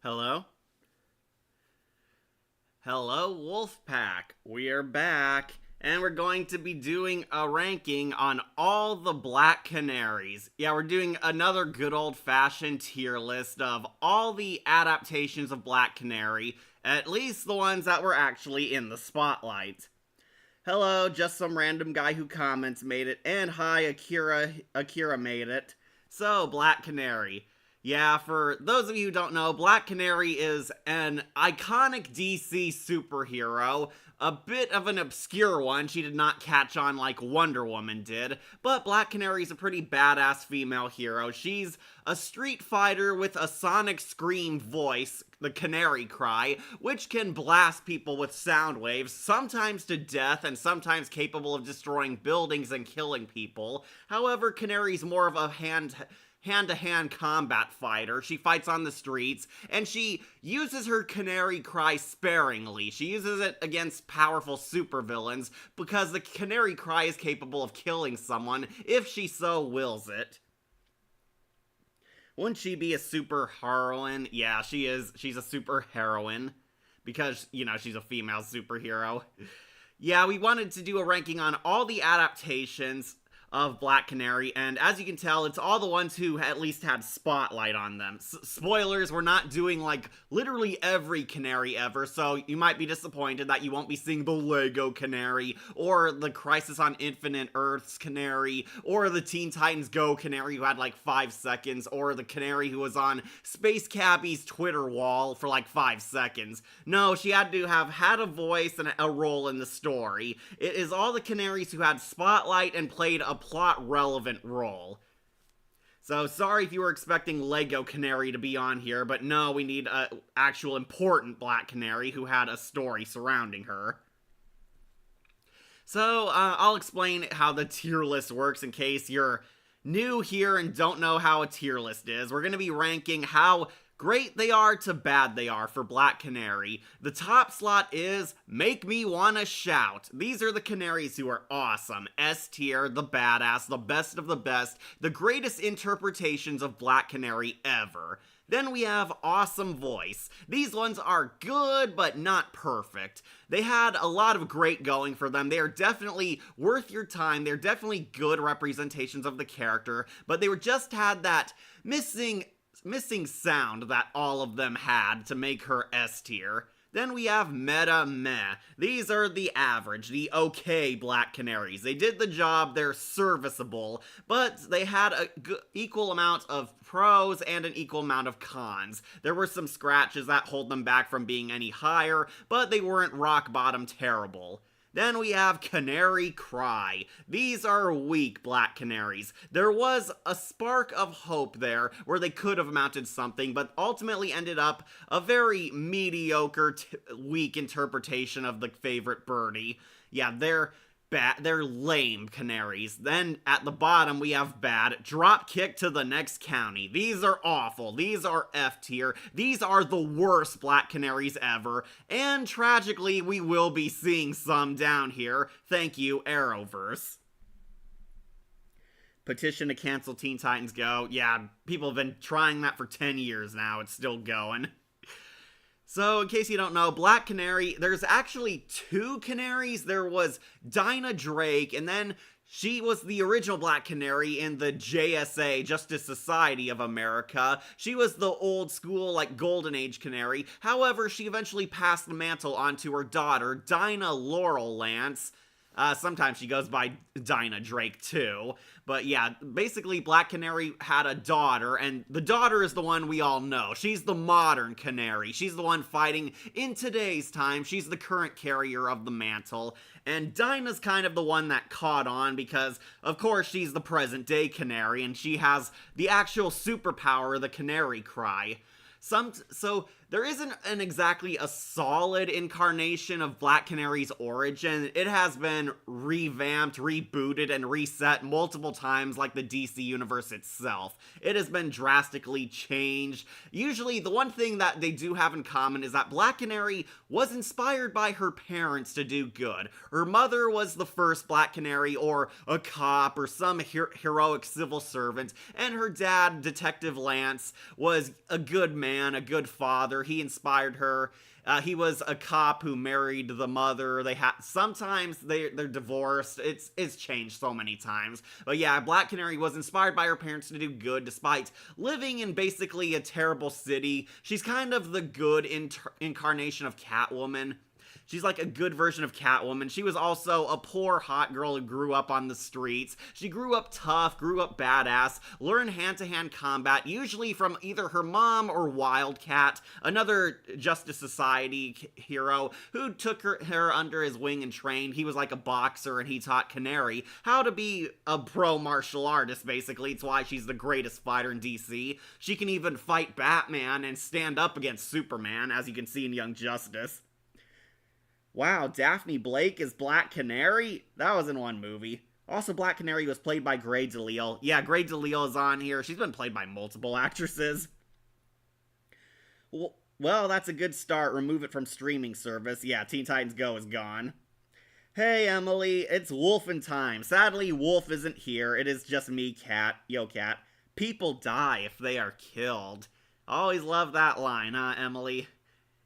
Hello? Hello, Wolfpack. We are back, and we're going to be doing a ranking on all the Black Canaries. Yeah, we're doing another good old-fashioned tier list of all the adaptations of Black Canary, at least the ones that were actually in the spotlight. Hello, just some random guy who comments made it, and hi, Akira made it. So, Black Canary. Yeah, for those of you who don't know, Black Canary is an iconic DC superhero, a bit of an obscure one. She did not catch on like Wonder Woman did, but Black Canary is a pretty badass female hero. She's a street fighter with a sonic scream voice, the canary cry, which can blast people with sound waves, sometimes to death and sometimes capable of destroying buildings and killing people. However, Canary's more of a hand-to-hand combat fighter. She fights on the streets, and she uses her canary cry sparingly. She uses it against powerful supervillains because the canary cry is capable of killing someone if she so wills it. Wouldn't she be a super heroine? Yeah, she is. She's a super heroine because, she's a female superhero. Yeah, we wanted to do a ranking on all the adaptations of Black Canary, and as you can tell, it's all the ones who at least had spotlight on them. Spoilers, we're not doing, literally every Canary ever, so you might be disappointed that you won't be seeing the Lego Canary, or the Crisis on Infinite Earths Canary, or the Teen Titans Go Canary who had 5 seconds, or the Canary who was on Space Cabbie's Twitter wall for 5 seconds. No, she had to have had a voice and a role in the story. It is all the Canaries who had spotlight and played a plot-relevant role. So, sorry if you were expecting Lego Canary to be on here, but no, we need an actual important Black Canary who had a story surrounding her. So, I'll explain how the tier list works in case you're new here and don't know how a tier list is. We're going to be ranking how great they are to bad they are for Black Canary. The top slot is Make Me Wanna Shout. These are the Canaries who are awesome. S tier, the badass, the best of the best, the greatest interpretations of Black Canary ever. Then we have Awesome Voice. These ones are good, but not perfect. They had a lot of great going for them. They are definitely worth your time. They're definitely good representations of the character, but they just had that missing sound that all of them had to make her S tier. Then we have Meta Meh. These are the average, the okay Black Canaries. They did the job, they're serviceable, but they had an equal amount of pros and an equal amount of cons. There were some scratches that hold them back from being any higher, but they weren't rock bottom terrible. Then we have Canary Cry. These are weak Black Canaries. There was a spark of hope there where they could have mounted something, but ultimately ended up a very mediocre, weak interpretation of the favorite birdie. Yeah, they're lame Canaries. Then at the bottom we have bad. Drop kick to the next county. These are awful. These are F tier. These are the worst Black Canaries ever. And tragically, we will be seeing some down here. Thank you, Arrowverse. Petition to cancel Teen Titans Go. Yeah, people have been trying that for 10 years now. It's still going. So, in case you don't know, Black Canary, there's actually 2 Canaries. There was Dinah Drake, and then she was the original Black Canary in the JSA, Justice Society of America. She was the old school, Golden Age Canary. However, she eventually passed the mantle on to her daughter, Dinah Laurel Lance. Sometimes she goes by Dinah Drake, too. But yeah, basically Black Canary had a daughter, and the daughter is the one we all know. She's the modern Canary. She's the one fighting in today's time. She's the current carrier of the mantle. And Dinah's kind of the one that caught on because, of course, she's the present-day Canary, and she has the actual superpower, the Canary Cry. So there isn't exactly a solid incarnation of Black Canary's origin. It has been revamped, rebooted, and reset multiple times like the DC universe itself. It has been drastically changed. Usually, the one thing that they do have in common is that Black Canary was inspired by her parents to do good. Her mother was the first Black Canary, or a cop, or some heroic civil servant, and her dad, Detective Lance, was a good man, a good father, father. He inspired her. He was a cop who married the mother. Sometimes they're divorced. It's changed so many times. But yeah, Black Canary was inspired by her parents to do good despite living in basically a terrible city. She's kind of the good incarnation of Catwoman. She's like a good version of Catwoman. She was also a poor hot girl who grew up on the streets. She grew up tough, grew up badass, learned hand-to-hand combat, usually from either her mom or Wildcat, another Justice Society hero who took her under his wing and trained. He was like a boxer, and he taught Canary how to be a pro martial artist, basically. It's why she's the greatest fighter in DC. She can even fight Batman and stand up against Superman, as you can see in Young Justice. Wow, Daphne Blake is Black Canary? That was in one movie. Also, Black Canary was played by Grey DeLisle. Yeah, Grey DeLisle is on here. She's been played by multiple actresses. Well, that's a good start. Remove it from streaming service. Yeah, Teen Titans Go is gone. Hey, Emily, it's Wolfin' time. Sadly, Wolf isn't here. It is just me, Cat. Yo, Cat. People die if they are killed. Always love that line, huh, Emily?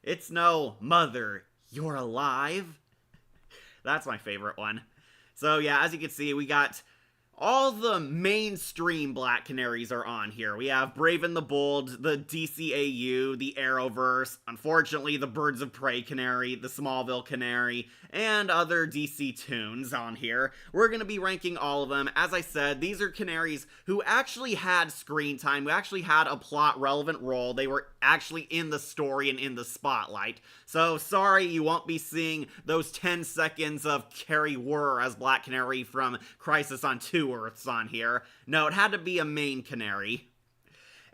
It's no mother. You're alive? That's my favorite one. So yeah, as you can see, we got all the mainstream Black Canaries are on here. We have Brave and the Bold, the DCAU, the Arrowverse, unfortunately the Birds of Prey Canary, the Smallville Canary, and other DC tunes on here. We're going to be ranking all of them. As I said, these are Canaries who actually had screen time, who actually had a plot-relevant role. They were actually in the story and in the spotlight. So, sorry you won't be seeing those 10 seconds of Carrie Wurr as Black Canary from Crisis on Two Earths on here. No, it had to be a main Canary.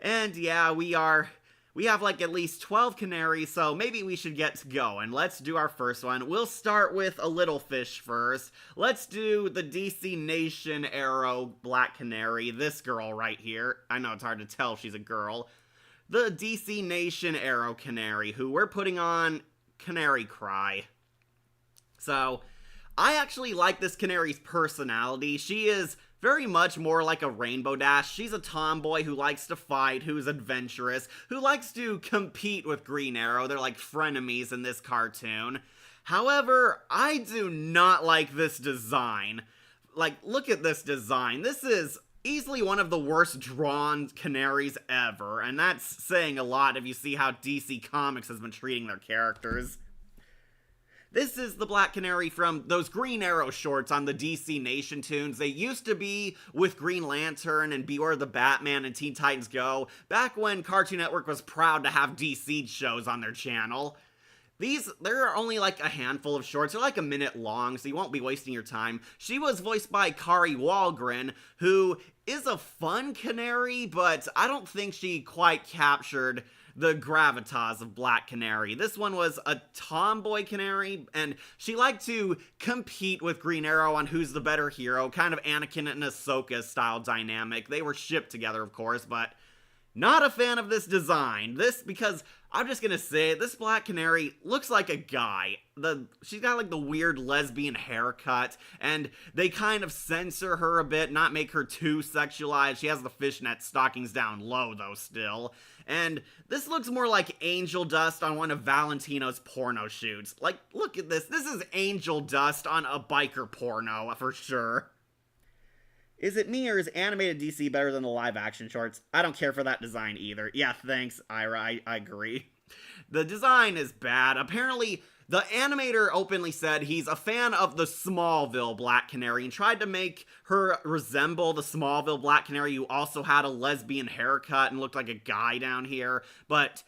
And yeah, we have like at least 12 Canaries, so maybe we should get going. Let's do our first one. We'll start with a little fish first. Let's do the DC Nation Arrow Black Canary, this girl right here. I know it's hard to tell she's a girl. The DC Nation Arrow Canary, who we're putting on Canary Cry. So, I actually like this Canary's personality. She is very much more like a Rainbow Dash. She's a tomboy who likes to fight, who's adventurous, who likes to compete with Green Arrow. They're like frenemies in this cartoon. However, I do not like this design. Like, look at this design. This is easily one of the worst drawn Canaries ever, and that's saying a lot if you see how DC Comics has been treating their characters. This is the Black Canary from those Green Arrow shorts on the DC Nation tunes. They used to be with Green Lantern and Beware the Batman and Teen Titans Go, back when Cartoon Network was proud to have DC shows on their channel. There are only like a handful of shorts. They're like a minute long, so you won't be wasting your time. She was voiced by Kari Wahlgren, who is a fun Canary, but I don't think she quite captured the gravitas of Black Canary. This one was a tomboy Canary, and she liked to compete with Green Arrow on who's the better hero, kind of Anakin and Ahsoka style dynamic. They were shipped together, of course, but not a fan of this design. Because I'm just gonna say it, this Black Canary looks like a guy. She's got like the weird lesbian haircut, and they kind of censor her a bit, not make her too sexualized. She has the fishnet stockings down low though still. And this looks more like Angel Dust on one of Valentino's porno shoots. Like, look at this. This is Angel Dust on a biker porno for sure. Is it me, or is animated DC better than the live-action shorts? I don't care for that design either. Yeah, thanks, Ira, I agree. The design is bad. Apparently, the animator openly said he's a fan of the Smallville Black Canary and tried to make her resemble the Smallville Black Canary, who also had a lesbian haircut and looked like a guy down here, but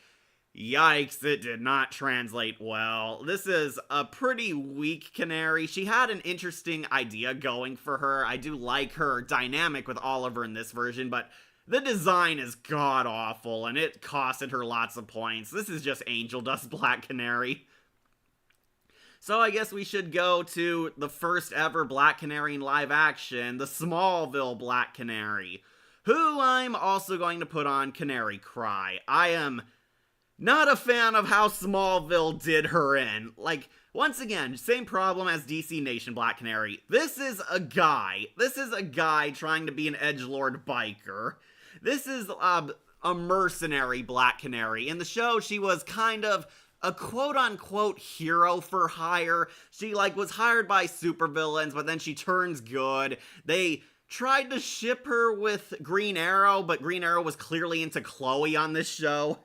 yikes, it did not translate well. This is a pretty weak Canary. She had an interesting idea going for her. I do like her dynamic with Oliver in this version, but the design is god-awful, and it costed her lots of points. This is just Angel Dust Black Canary. So I guess we should go to the first ever Black Canary in live action, the Smallville Black Canary, who I'm also going to put on Canary Cry. I am not a fan of how Smallville did her in. Like, once again, same problem as DC Nation Black Canary. This is a guy. This is a guy trying to be an edgelord biker. This is, a mercenary Black Canary. In the show, she was kind of a quote-unquote hero for hire. She, was hired by supervillains, but then she turns good. They tried to ship her with Green Arrow, but Green Arrow was clearly into Chloe on this show.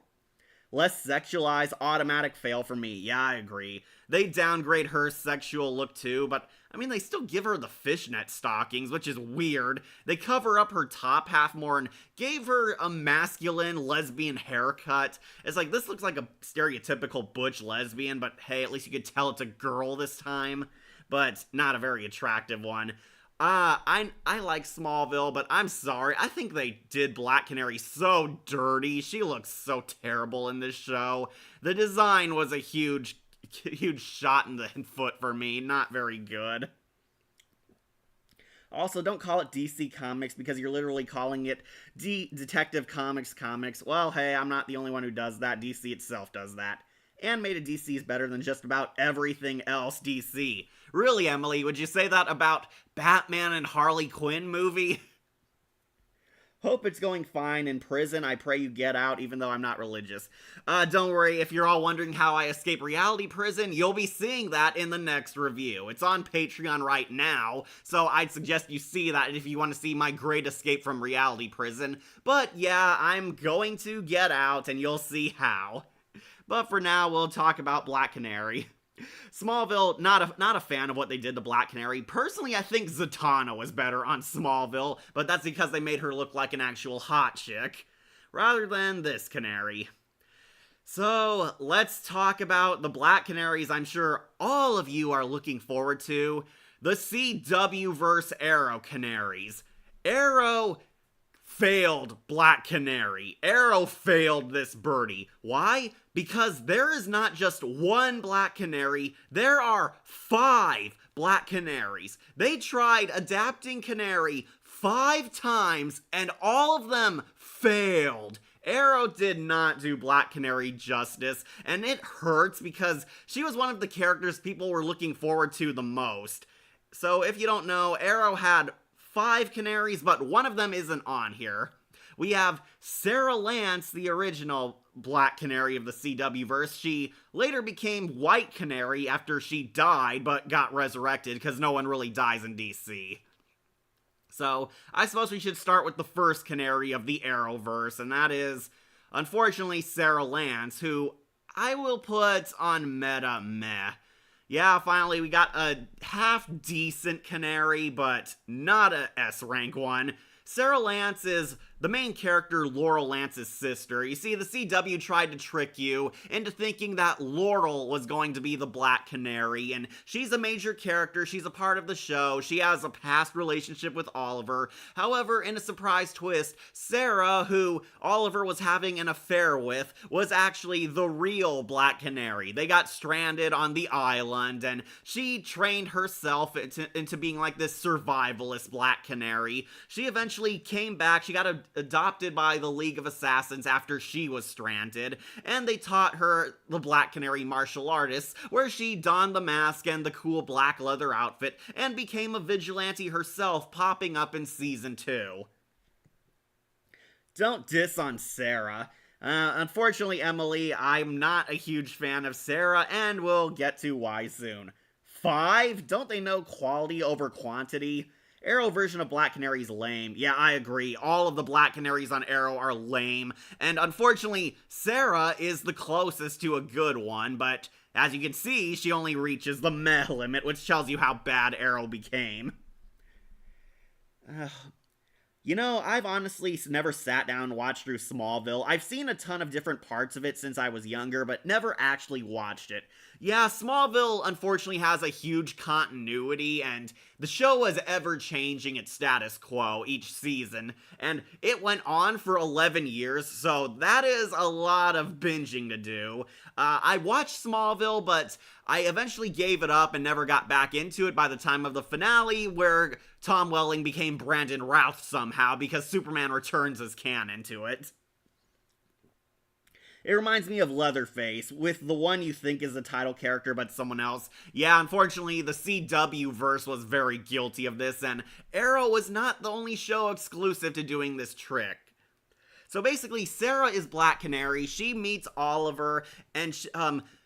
Less sexualized, automatic fail for me. Yeah, I agree. They downgrade her sexual look too, but they still give her the fishnet stockings, which is weird. They cover up her top half more and gave her a masculine lesbian haircut. It's like, this looks like a stereotypical butch lesbian, but hey, at least you could tell it's a girl this time. But not a very attractive one. I like Smallville, but I'm sorry. I think they did Black Canary so dirty. She looks so terrible in this show. The design was a huge shot in the foot for me. Not very good. Also, don't call it DC Comics because you're literally calling it Detective Comics. Well, hey, I'm not the only one who does that. DC itself does that. Animated DC is better than just about everything else DC. Really, Emily, would you say that about Batman and Harley Quinn movie? Hope it's going fine in prison. I pray you get out, even though I'm not religious. Don't worry, if you're all wondering how I escape reality prison, you'll be seeing that in the next review. It's on Patreon right now, so I'd suggest you see that if you want to see my great escape from reality prison. But yeah, I'm going to get out, and you'll see how. But for now, we'll talk about Black Canary. Smallville, not a fan of what they did to Black Canary. Personally, I think Zatanna was better on Smallville, but that's because they made her look like an actual hot chick, rather than this canary. So, let's talk about the Black Canaries I'm sure all of you are looking forward to. The CW-verse Arrow Canaries. Arrow failed Black Canary. Arrow failed this birdie. Why? Because there is not just one Black Canary, there are 5 Black Canaries. They tried adapting Canary 5 times, and all of them failed. Arrow did not do Black Canary justice, and it hurts because she was one of the characters people were looking forward to the most. So if you don't know, Arrow had 5 canaries, but one of them isn't on here. We have Sarah Lance, the original Black Canary of the CW verse. She later became White Canary after she died, but got resurrected because no one really dies in DC. So, I suppose we should start with the first Canary of the Arrowverse, and that is, unfortunately, Sarah Lance, who I will put on meta meh. Yeah, finally, we got a half-decent Canary, but not a S-rank one. Sarah Lance is the main character, Laurel Lance's sister. You see, the CW tried to trick you into thinking that Laurel was going to be the Black Canary, and she's a major character, she's a part of the show, she has a past relationship with Oliver. However, in a surprise twist, Sarah, who Oliver was having an affair with, was actually the real Black Canary. They got stranded on the island, and she trained herself into being like this survivalist Black Canary. She eventually came back, she got adopted by the League of Assassins after she was stranded, and they taught her the Black Canary martial artists, where she donned the mask and the cool black leather outfit, and became a vigilante herself, popping up in Season 2. Don't diss on Sarah. Unfortunately, Emily, I'm not a huge fan of Sarah, and we'll get to why soon. 5? Don't they know quality over quantity? Arrow version of Black Canary is lame. Yeah, I agree. All of the Black Canaries on Arrow are lame. And unfortunately, Sarah is the closest to a good one, but as you can see, she only reaches the meh limit, which tells you how bad Arrow became. You know, I've honestly never sat down and watched through Smallville. I've seen a ton of different parts of it since I was younger, but never actually watched it. Yeah, Smallville unfortunately has a huge continuity, and the show was ever changing its status quo each season, and it went on for 11 years, so that is a lot of binging to do. I watched Smallville, but I eventually gave it up and never got back into it by the time of the finale, where Tom Welling became Brandon Routh somehow, because Superman Returns is canon to it. It reminds me of Leatherface, with the one you think is the title character but someone else. Yeah, unfortunately, the CW-verse was very guilty of this, and Arrow was not the only show exclusive to doing this trick. So basically, Sarah is Black Canary. She meets Oliver, and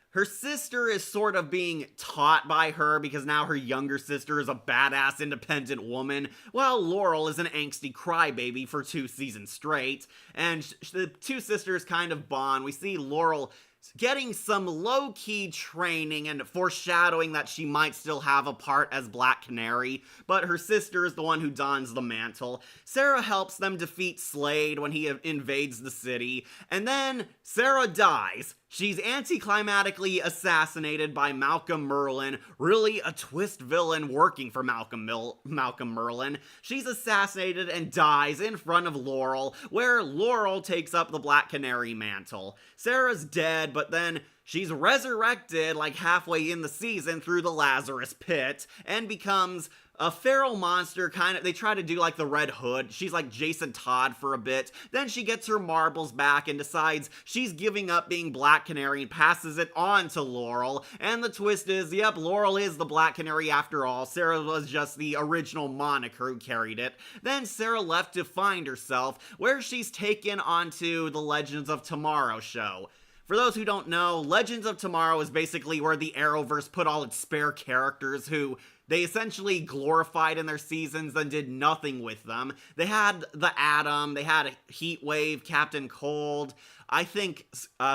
her sister is sort of being taught by her because now her younger sister is a badass independent woman, while Laurel is an angsty crybaby for 2 seasons straight. And the two sisters kind of bond. We see Laurel getting some low-key training and foreshadowing that she might still have a part as Black Canary, but her sister is the one who dons the mantle. Sarah helps them defeat Slade when he invades the city, and then Sarah dies. She's anticlimactically assassinated by Malcolm Merlyn, really a twist villain working for Malcolm Merlyn. She's assassinated and dies in front of Laurel, where Laurel takes up the Black Canary mantle. Sarah's dead, but then she's resurrected like halfway in the season through the Lazarus Pit, and becomes a feral monster, they try to do like the Red Hood. She's like Jason Todd for a bit. Then she gets her marbles back and decides she's giving up being Black Canary and passes it on to Laurel. And the twist is, yep, Laurel is the Black Canary after all. Sarah was just the original moniker who carried it. Then Sarah left to find herself, where she's taken onto the Legends of Tomorrow show. For those who don't know, Legends of Tomorrow is basically where the Arrowverse put all its spare characters who they essentially glorified in their seasons and did nothing with them. They had the Atom, they had Heatwave, Captain Cold, I think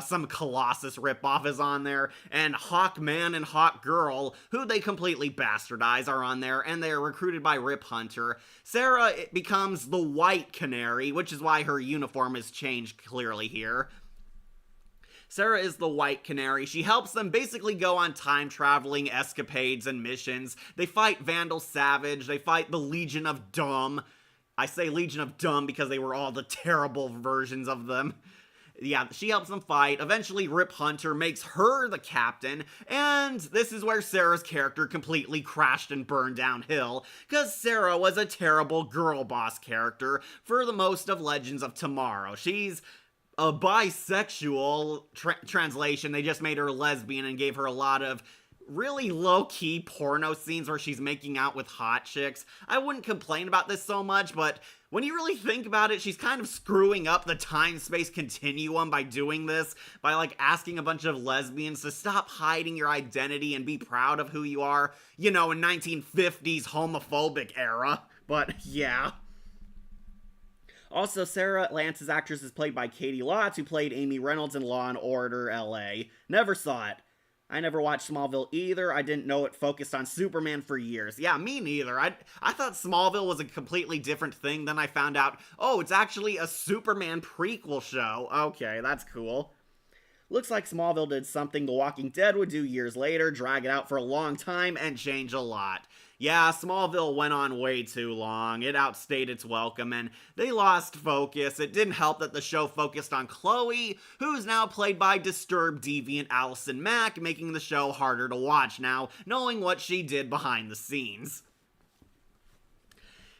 some Colossus ripoff is on there, and Hawkman and Hawkgirl, who they completely bastardize, are on there, and they are recruited by Rip Hunter. Sarah becomes the White Canary, which is why her uniform is changed clearly here. Sarah is the White Canary. She helps them basically go on time-traveling escapades and missions. They fight Vandal Savage. They fight the Legion of Dumb. I say Legion of Dumb because they were all the terrible versions of them. Yeah, she helps them fight. Eventually, Rip Hunter makes her the captain, and this is where Sarah's character completely crashed and burned downhill, because Sarah was a terrible girl boss character for the most of Legends of Tomorrow. She's a bisexual translation. They just made her lesbian and gave her a lot of really low-key porno scenes where she's making out with hot chicks. I wouldn't complain about this so much, but when you really think about it, she's kind of screwing up the time-space continuum by doing this, by like asking a bunch of lesbians to stop hiding your identity and be proud of who you are, you know, in 1950s homophobic era. But yeah. Also, Sarah Lance's actress is played by Katie Lotz, who played Amy Reynolds in Law and Order LA. Never saw it. I never watched Smallville either. I didn't know it focused on Superman for years. Yeah, me neither. I thought Smallville was a completely different thing. Then I found out, oh, it's actually a Superman prequel show. Okay, that's cool. Looks like Smallville did something The Walking Dead would do years later, drag it out for a long time, and change a lot. Yeah, Smallville went on way too long. It outstayed its welcome, and they lost focus. It didn't help that the show focused on Chloe, who's now played by disturbed, deviant Allison Mack, making the show harder to watch now, knowing what she did behind the scenes.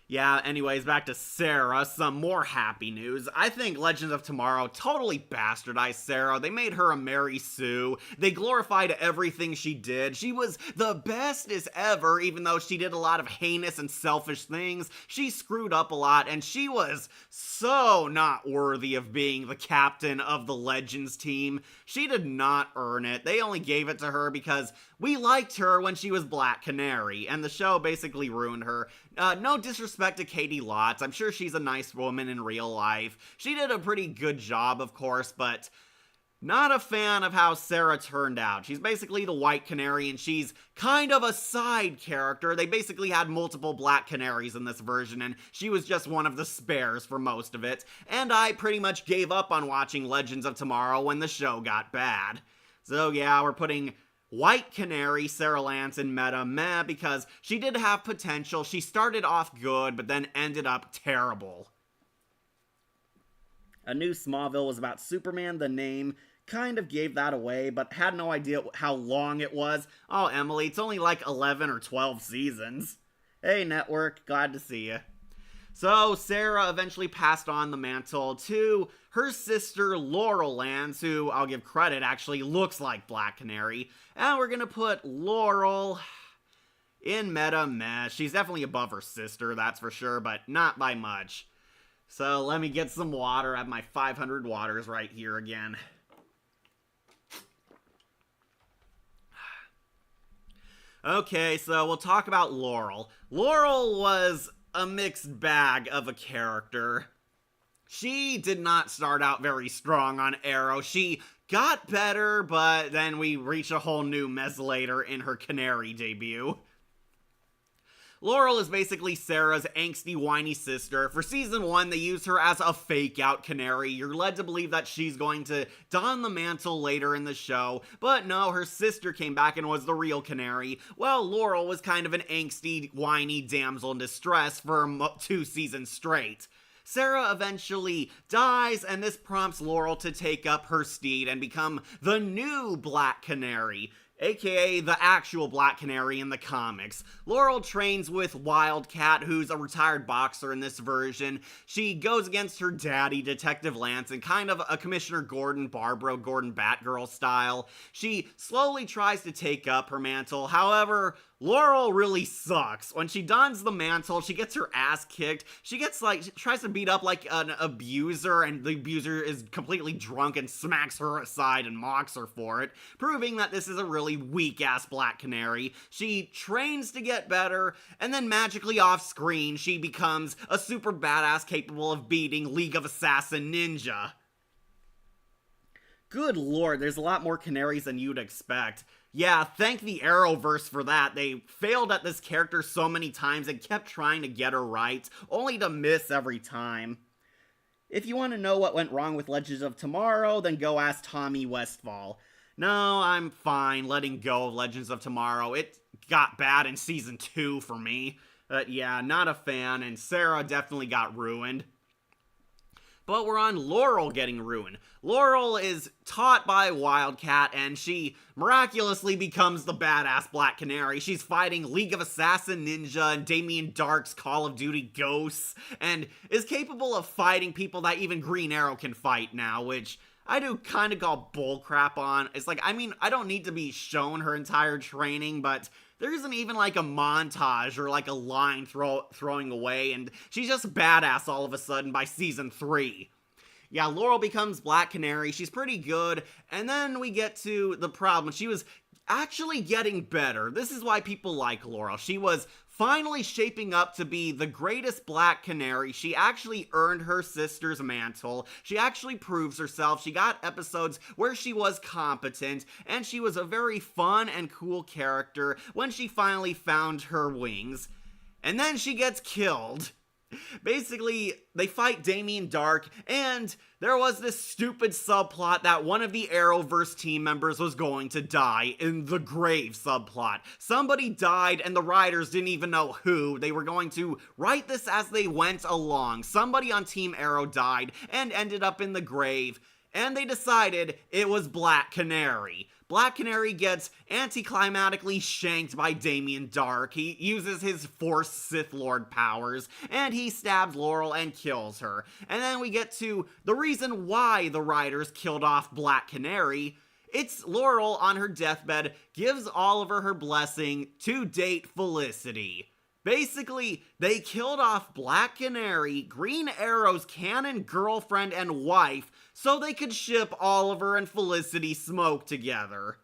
Yeah, anyways, back to Sarah, some more happy news. I think Legends of Tomorrow totally bastardized Sarah. They made her a Mary Sue. They glorified everything she did. She was the bestest ever, even though she did a lot of heinous and selfish things. She screwed up a lot, and she was so not worthy of being the captain of the Legends team. She did not earn it. They only gave it to her because we liked her when she was Black Canary, and the show basically ruined her. No disrespect to Katie Lotz. I'm sure she's a nice woman in real life. She did a pretty good job, of course, but not a fan of how Sarah turned out. She's basically the White Canary, and she's kind of a side character. They basically had multiple Black Canaries in this version, and she was just one of the spares for most of it. And I pretty much gave up on watching Legends of Tomorrow when the show got bad. So yeah, we're putting White Canary, Sarah Lance, in meta meh because she did have potential. She started off good, but then ended up terrible. A New Smallville was about Superman. The name kind of gave that away, but had no idea how long it was. Oh, Emily, it's only like 11 or 12 seasons. Hey, network, glad to see you. So, Sarah eventually passed on the mantle to her sister, Laurel Lance, who, I'll give credit, actually looks like Black Canary. And we're gonna put Laurel in meta meh. She's definitely above her sister, that's for sure, but not by much. So let me get some water. I have my 500 waters right here again. Okay, so we'll talk about Laurel. Laurel was a mixed bag of a character. She did not start out very strong on Arrow. She got better, but then we reach a whole new mess later in her Canary debut. Laurel is basically Sarah's angsty, whiny sister. For season 1, they use her as a fake-out Canary. You're led to believe that she's going to don the mantle later in the show, but no, her sister came back and was the real Canary. Well, Laurel was kind of an angsty, whiny damsel in distress for 2 seasons straight. Sarah eventually dies, and this prompts Laurel to take up her steed and become the new Black Canary, aka the actual Black Canary in the comics. Laurel trains with Wildcat, who's a retired boxer in this version. She goes against her daddy, Detective Lance, in kind of a Commissioner Gordon, Barbara Gordon Batgirl style. She slowly tries to take up her mantle, however, Laurel really sucks. When she dons the mantle, she gets her ass kicked. She tries to beat up like an abuser, and the abuser is completely drunk and smacks her aside and mocks her for it, proving that this is a really weak-ass Black Canary. She trains to get better, and then magically off-screen, she becomes a super badass capable of beating League of Assassin Ninja. Good lord, there's a lot more canaries than you'd expect. Yeah, thank the Arrowverse for that. They failed at this character so many times and kept trying to get her right, only to miss every time. If you want to know what went wrong with Legends of Tomorrow, then go ask Tommy Westfall. No, I'm fine letting go of Legends of Tomorrow. It got bad in season 2 for me. But yeah, not a fan, and Sarah definitely got ruined. But we're on Laurel getting ruined. Laurel is taught by Wildcat, and she miraculously becomes the badass Black Canary. She's fighting League of Assassin Ninja and Damien Dark's Call of Duty Ghosts, and is capable of fighting people that even Green Arrow can fight now, which I do kind of call bullcrap on. It's like, I mean, I don't need to be shown her entire training, but there isn't even like a montage or like a line throwing away, and she's just badass all of a sudden by season 3. Yeah, Laurel becomes Black Canary. She's pretty good, and then we get to the problem. She was actually getting better. This is why people like Laurel. She was finally shaping up to be the greatest Black Canary. She actually earned her sister's mantle. She actually proves herself. She got episodes where she was competent, and she was a very fun and cool character when she finally found her wings. And then she gets killed. Basically, they fight Damien Dark, and there was this stupid subplot that one of the Arrowverse team members was going to die in the grave subplot. Somebody died, and the writers didn't even know who. They were going to write this as they went along. Somebody on Team Arrow died and ended up in the grave, and they decided it was Black Canary. Black Canary gets anticlimatically shanked by Damien Dark. He uses his Force Sith Lord powers, and he stabs Laurel and kills her. And then we get to the reason why the writers killed off Black Canary. It's Laurel on her deathbed gives Oliver her blessing to date Felicity. Basically, they killed off Black Canary, Green Arrow's canon girlfriend and wife, so they could ship Oliver and Felicity Smoke together.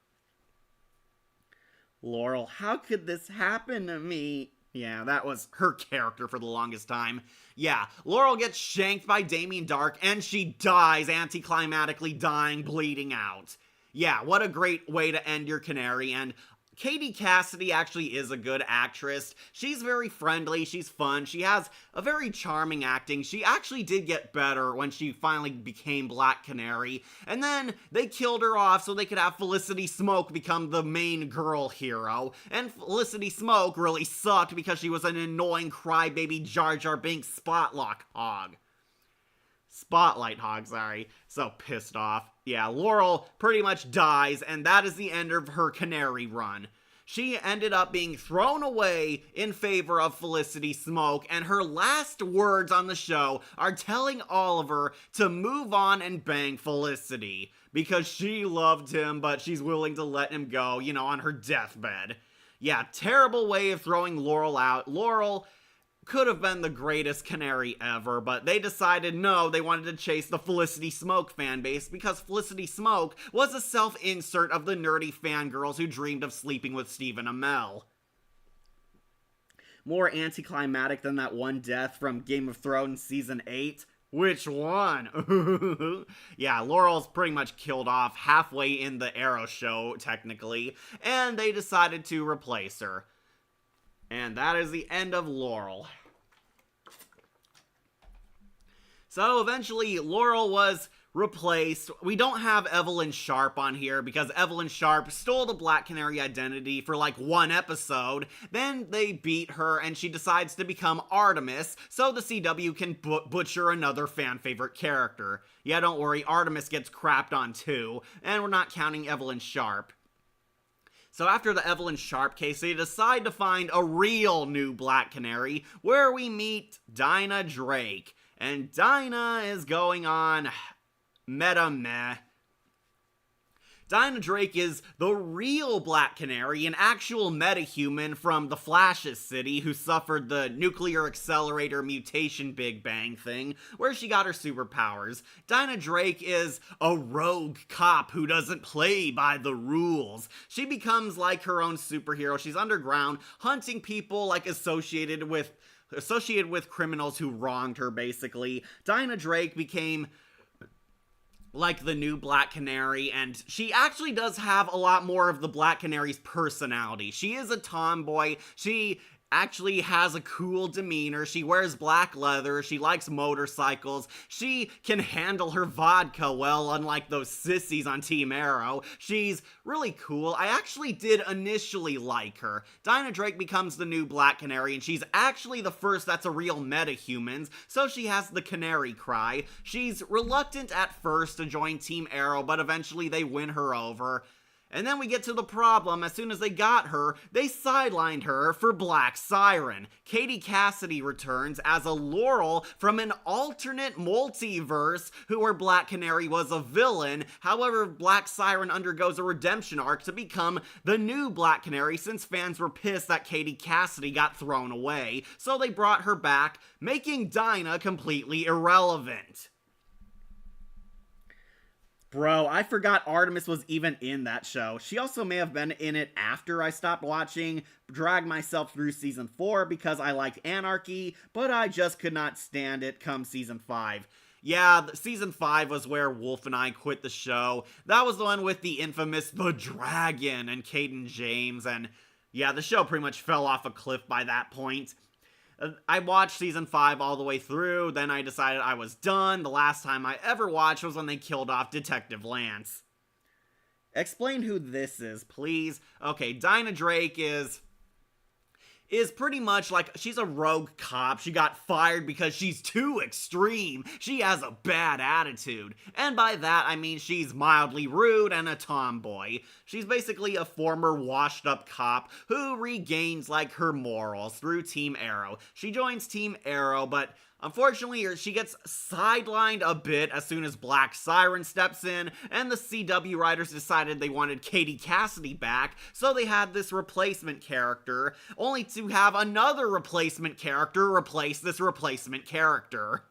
Laurel, how could this happen to me? Yeah, that was her character for the longest time. Yeah, Laurel gets shanked by Damien Dark, and she dies, anticlimatically dying, bleeding out. Yeah, what a great way to end your Canary, and Katie Cassidy actually is a good actress. She's very friendly, she's fun, she has a very charming acting. She actually did get better when she finally became Black Canary. And then they killed her off so they could have Felicity Smoke become the main girl hero. And Felicity Smoke really sucked because she was an annoying crybaby Jar Jar Binks Spotlight Hog. So pissed off. Yeah, Laurel pretty much dies, and that is the end of her Canary run. She ended up being thrown away in favor of Felicity Smoke, and her last words on the show are telling Oliver to move on and bang Felicity, because she loved him, but she's willing to let him go, on her deathbed. Yeah, terrible way of throwing Laurel out. Laurel could have been the greatest Canary ever, but they decided no, they wanted to chase the Felicity Smoke fanbase because Felicity Smoke was a self-insert of the nerdy fangirls who dreamed of sleeping with Stephen Amell. More anticlimactic than that one death from Game of Thrones Season 8. Which one? Yeah, Laurel's pretty much killed off halfway in the Arrow show, technically, and they decided to replace her. And that is the end of Laurel. So eventually, Laurel was replaced. We don't have Evelyn Sharp on here because Evelyn Sharp stole the Black Canary identity for like one episode. Then they beat her and she decides to become Artemis so the CW can butcher another fan favorite character. Yeah, don't worry, Artemis gets crapped on too, and we're not counting Evelyn Sharp. So after the Evelyn Sharp case, they decide to find a real new Black Canary where we meet Dinah Drake. And Dinah is going on meta meh. Dinah Drake is the real Black Canary, an actual metahuman from the Flash's city who suffered the nuclear accelerator mutation Big Bang thing, where she got her superpowers. Dinah Drake is a rogue cop who doesn't play by the rules. She becomes like her own superhero. She's underground, hunting people like associated with criminals who wronged her, basically. Dinah Drake became like the new Black Canary, and she actually does have a lot more of the Black Canary's personality. She is a tomboy. She actually has a cool demeanor. She wears black leather. She likes motorcycles. She can handle her vodka well, unlike those sissies on Team Arrow. She's really cool. I actually did initially like her. Dinah Drake becomes the new Black Canary, and she's actually the first that's a real meta-humans, so she has the canary cry. She's reluctant at first to join Team Arrow, but eventually they win her over. And then we get to the problem. As soon as they got her, they sidelined her for Black Siren. Katie Cassidy returns as a Laurel from an alternate multiverse where Black Canary was a villain. However, Black Siren undergoes a redemption arc to become the new Black Canary since fans were pissed that Katie Cassidy got thrown away. So they brought her back, making Dinah completely irrelevant. Bro, I forgot Artemis was even in that show. She also may have been in it after I stopped watching, dragged myself through season 4 because I liked Anarchy, but I just could not stand it come season 5. Yeah, season 5 was where Wolf and I quit the show. That was the one with the infamous The Dragon and Caden James, and yeah, the show pretty much fell off a cliff by that point. I watched season 5 all the way through, then I decided I was done. The last time I ever watched was when they killed off Detective Lance. Explain who this is, please. Okay, Dinah Drake is pretty much like, she's a rogue cop. She got fired because she's too extreme. She has a bad attitude. And by that, I mean she's mildly rude and a tomboy. She's basically a former washed up cop who regains like her morals through Team Arrow. She joins Team Arrow, but unfortunately, she gets sidelined a bit as soon as Black Siren steps in, and the CW writers decided they wanted Katie Cassidy back, so they had this replacement character, only to have another replacement character replace this replacement character.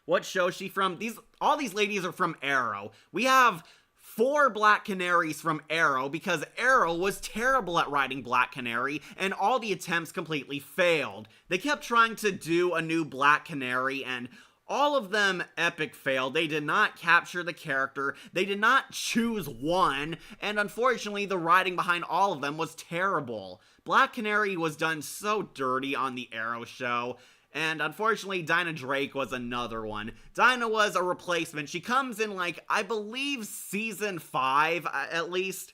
What show is she from? All these ladies are from Arrow. We have 4 Black Canaries from Arrow because Arrow was terrible at writing Black Canary and all the attempts completely failed. They kept trying to do a new Black Canary and all of them epic failed. They did not capture the character, they did not choose one, and unfortunately the writing behind all of them was terrible. Black Canary was done so dirty on the Arrow show. And unfortunately, Dinah Drake was another one. Dinah was a replacement. She comes in, like, I believe season 5, at least.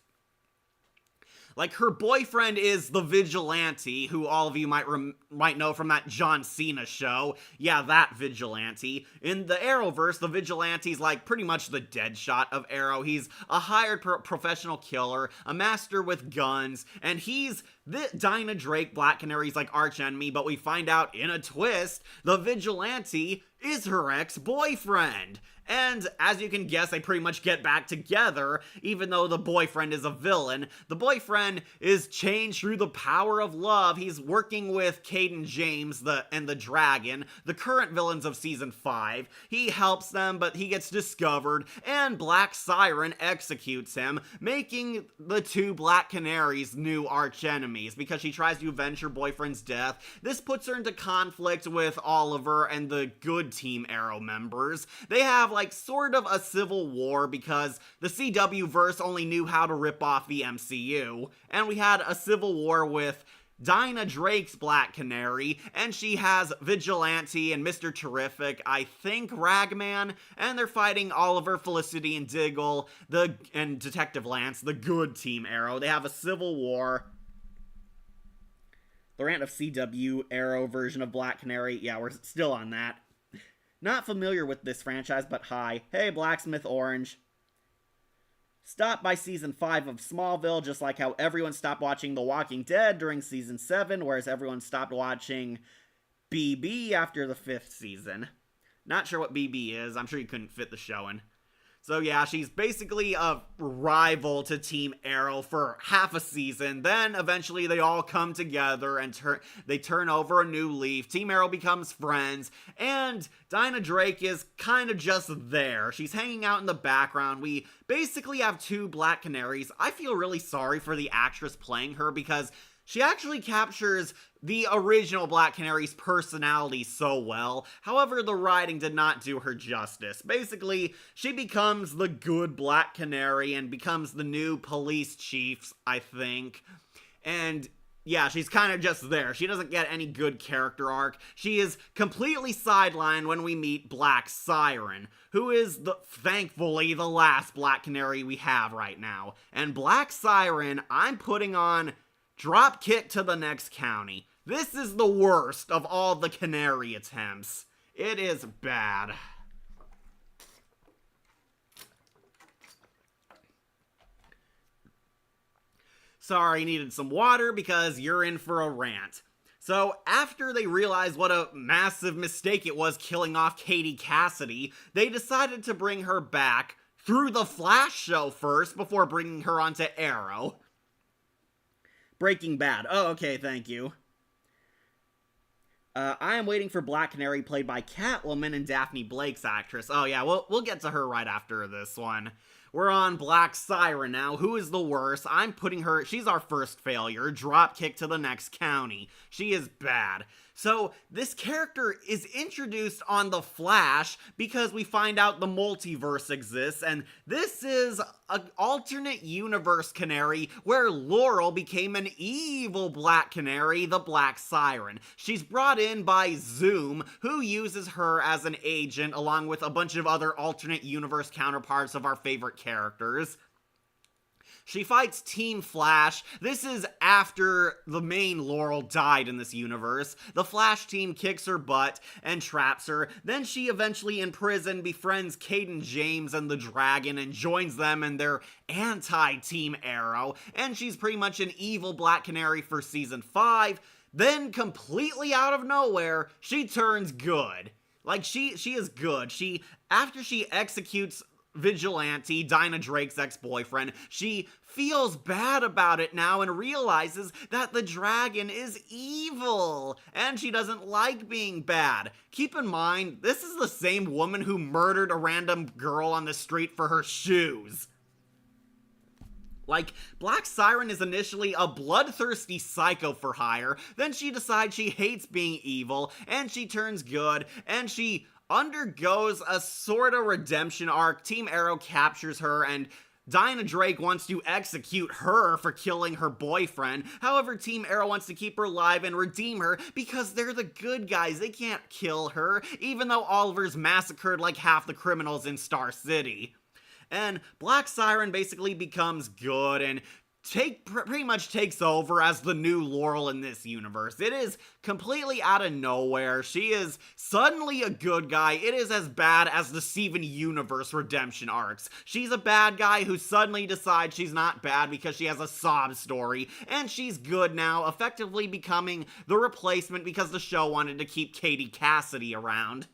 Like, her boyfriend is the Vigilante, who all of you might know from that John Cena show. Yeah, that Vigilante. In the Arrowverse, the Vigilante's like pretty much the Deadshot of Arrow. He's a hired professional killer, a master with guns, and he's the Dinah Drake, Black Canary's like arch enemy, but we find out in a twist, the Vigilante is her ex-boyfriend. And as you can guess, they pretty much get back together, even though the boyfriend is a villain. The boyfriend is changed through the power of love. He's working with Caden James and the Dragon, the current villains of Season 5. He helps them, but he gets discovered, and Black Siren executes him, making the two Black Canaries new archenemies because she tries to avenge her boyfriend's death. This puts her into conflict with Oliver and the good Team Arrow members. They have like sort of a civil war because the CW verse only knew how to rip off the MCU, and we had a civil war with Dinah Drake's Black Canary, and she has Vigilante and Mr. Terrific, I think Ragman, and they're fighting Oliver, Felicity, and Diggle, and Detective Lance, the good Team Arrow. They have a civil war. The rant of CW Arrow version of Black Canary, yeah, we're still on that. Not familiar with this franchise, but hi. Hey, Blacksmith Orange. Stopped by Season 5 of Smallville, just like how everyone stopped watching The Walking Dead during Season 7, whereas everyone stopped watching BB after the 5th season. Not sure what BB is. I'm sure you couldn't fit the show in. So yeah, she's basically a rival to Team Arrow for half a season. Then eventually they all come together and they turn over a new leaf. Team Arrow becomes friends, and Dinah Drake is kind of just there. She's hanging out in the background. We basically have two Black Canaries. I feel really sorry for the actress playing her because she actually captures the original Black Canary's personality so well. However, the writing did not do her justice. Basically, she becomes the good Black Canary and becomes the new police chief, I think. And yeah, she's kind of just there. She doesn't get any good character arc. She is completely sidelined when we meet Black Siren, who is, thankfully, the last Black Canary we have right now. And Black Siren, I'm putting on drop kick to the next county. This is the worst of all the Canary attempts. It is bad. Sorry, needed some water because you're in for a rant. So, after they realized what a massive mistake it was killing off Katie Cassidy, they decided to bring her back through the Flash show first before bringing her onto Arrow. Breaking Bad. Oh, okay, thank you. I am waiting for Black Canary, played by Catwoman and Daphne Blake's actress. Oh yeah, we'll get to her right after this one. We're on Black Siren now. Who is the worst? I'm putting her... She's our first failure. Drop kick to the next county. She is bad. So, this character is introduced on The Flash because we find out the multiverse exists, and this is an alternate universe Canary where Laurel became an evil Black Canary, the Black Siren. She's brought in by Zoom, who uses her as an agent along with a bunch of other alternate universe counterparts of our favorite characters. She fights Team Flash. This is after the main Laurel died in this universe. The Flash team kicks her butt and traps her. Then she eventually in prison befriends Caden James and the Dragon and joins them in their anti-Team Arrow. And she's pretty much an evil Black Canary for Season 5. Then, completely out of nowhere, she turns good. Like, she is good. After she executes Vigilante, Dinah Drake's ex-boyfriend, she feels bad about it now and realizes that the Dragon is evil, and she doesn't like being bad. Keep in mind, this is the same woman who murdered a random girl on the street for her shoes. Like, Black Siren is initially a bloodthirsty psycho for hire, then she decides she hates being evil, and she turns good, and she undergoes a sort of redemption arc. Team Arrow captures her, and Dinah Drake wants to execute her for killing her boyfriend. However, Team Arrow wants to keep her alive and redeem her because they're the good guys. They can't kill her, even though Oliver's massacred like half the criminals in Star City. And Black Siren basically becomes good and pretty much takes over as the new Laurel in this universe. It is completely out of nowhere. She is suddenly a good guy. It is as bad as the Steven Universe redemption arcs. She's a bad guy who suddenly decides she's not bad because she has a sob story, and she's good now, effectively becoming the replacement because the show wanted to keep Katie Cassidy around.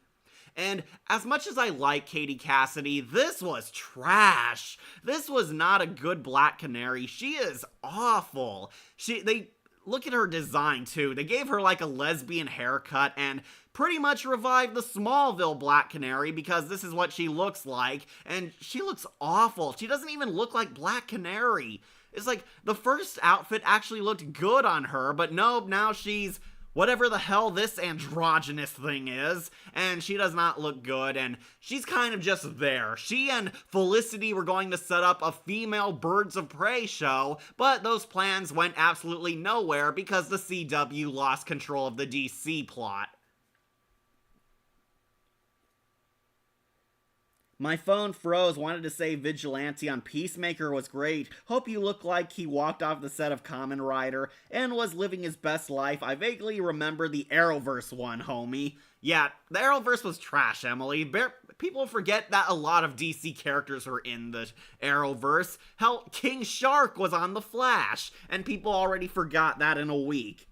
And as much as I like Katie Cassidy, this was trash. This was not a good Black Canary. She is awful. They look at her design too. They gave her like a lesbian haircut and pretty much revived the Smallville Black Canary because this is what she looks like, and she looks awful. She doesn't even look like Black Canary. It's like the first outfit actually looked good on her, but nope, now she's whatever the hell this androgynous thing is, and she does not look good, and she's kind of just there. She and Felicity were going to set up a female Birds of Prey show, but those plans went absolutely nowhere because the CW lost control of the DC plot. My phone froze, wanted to say Vigilante on Peacemaker was great. Hope you look like he walked off the set of Kamen Rider and was living his best life. I vaguely remember the Arrowverse one, homie. Yeah, the Arrowverse was trash, Emily. People forget that a lot of DC characters were in the Arrowverse. Hell, King Shark was on The Flash, and people already forgot that in a week.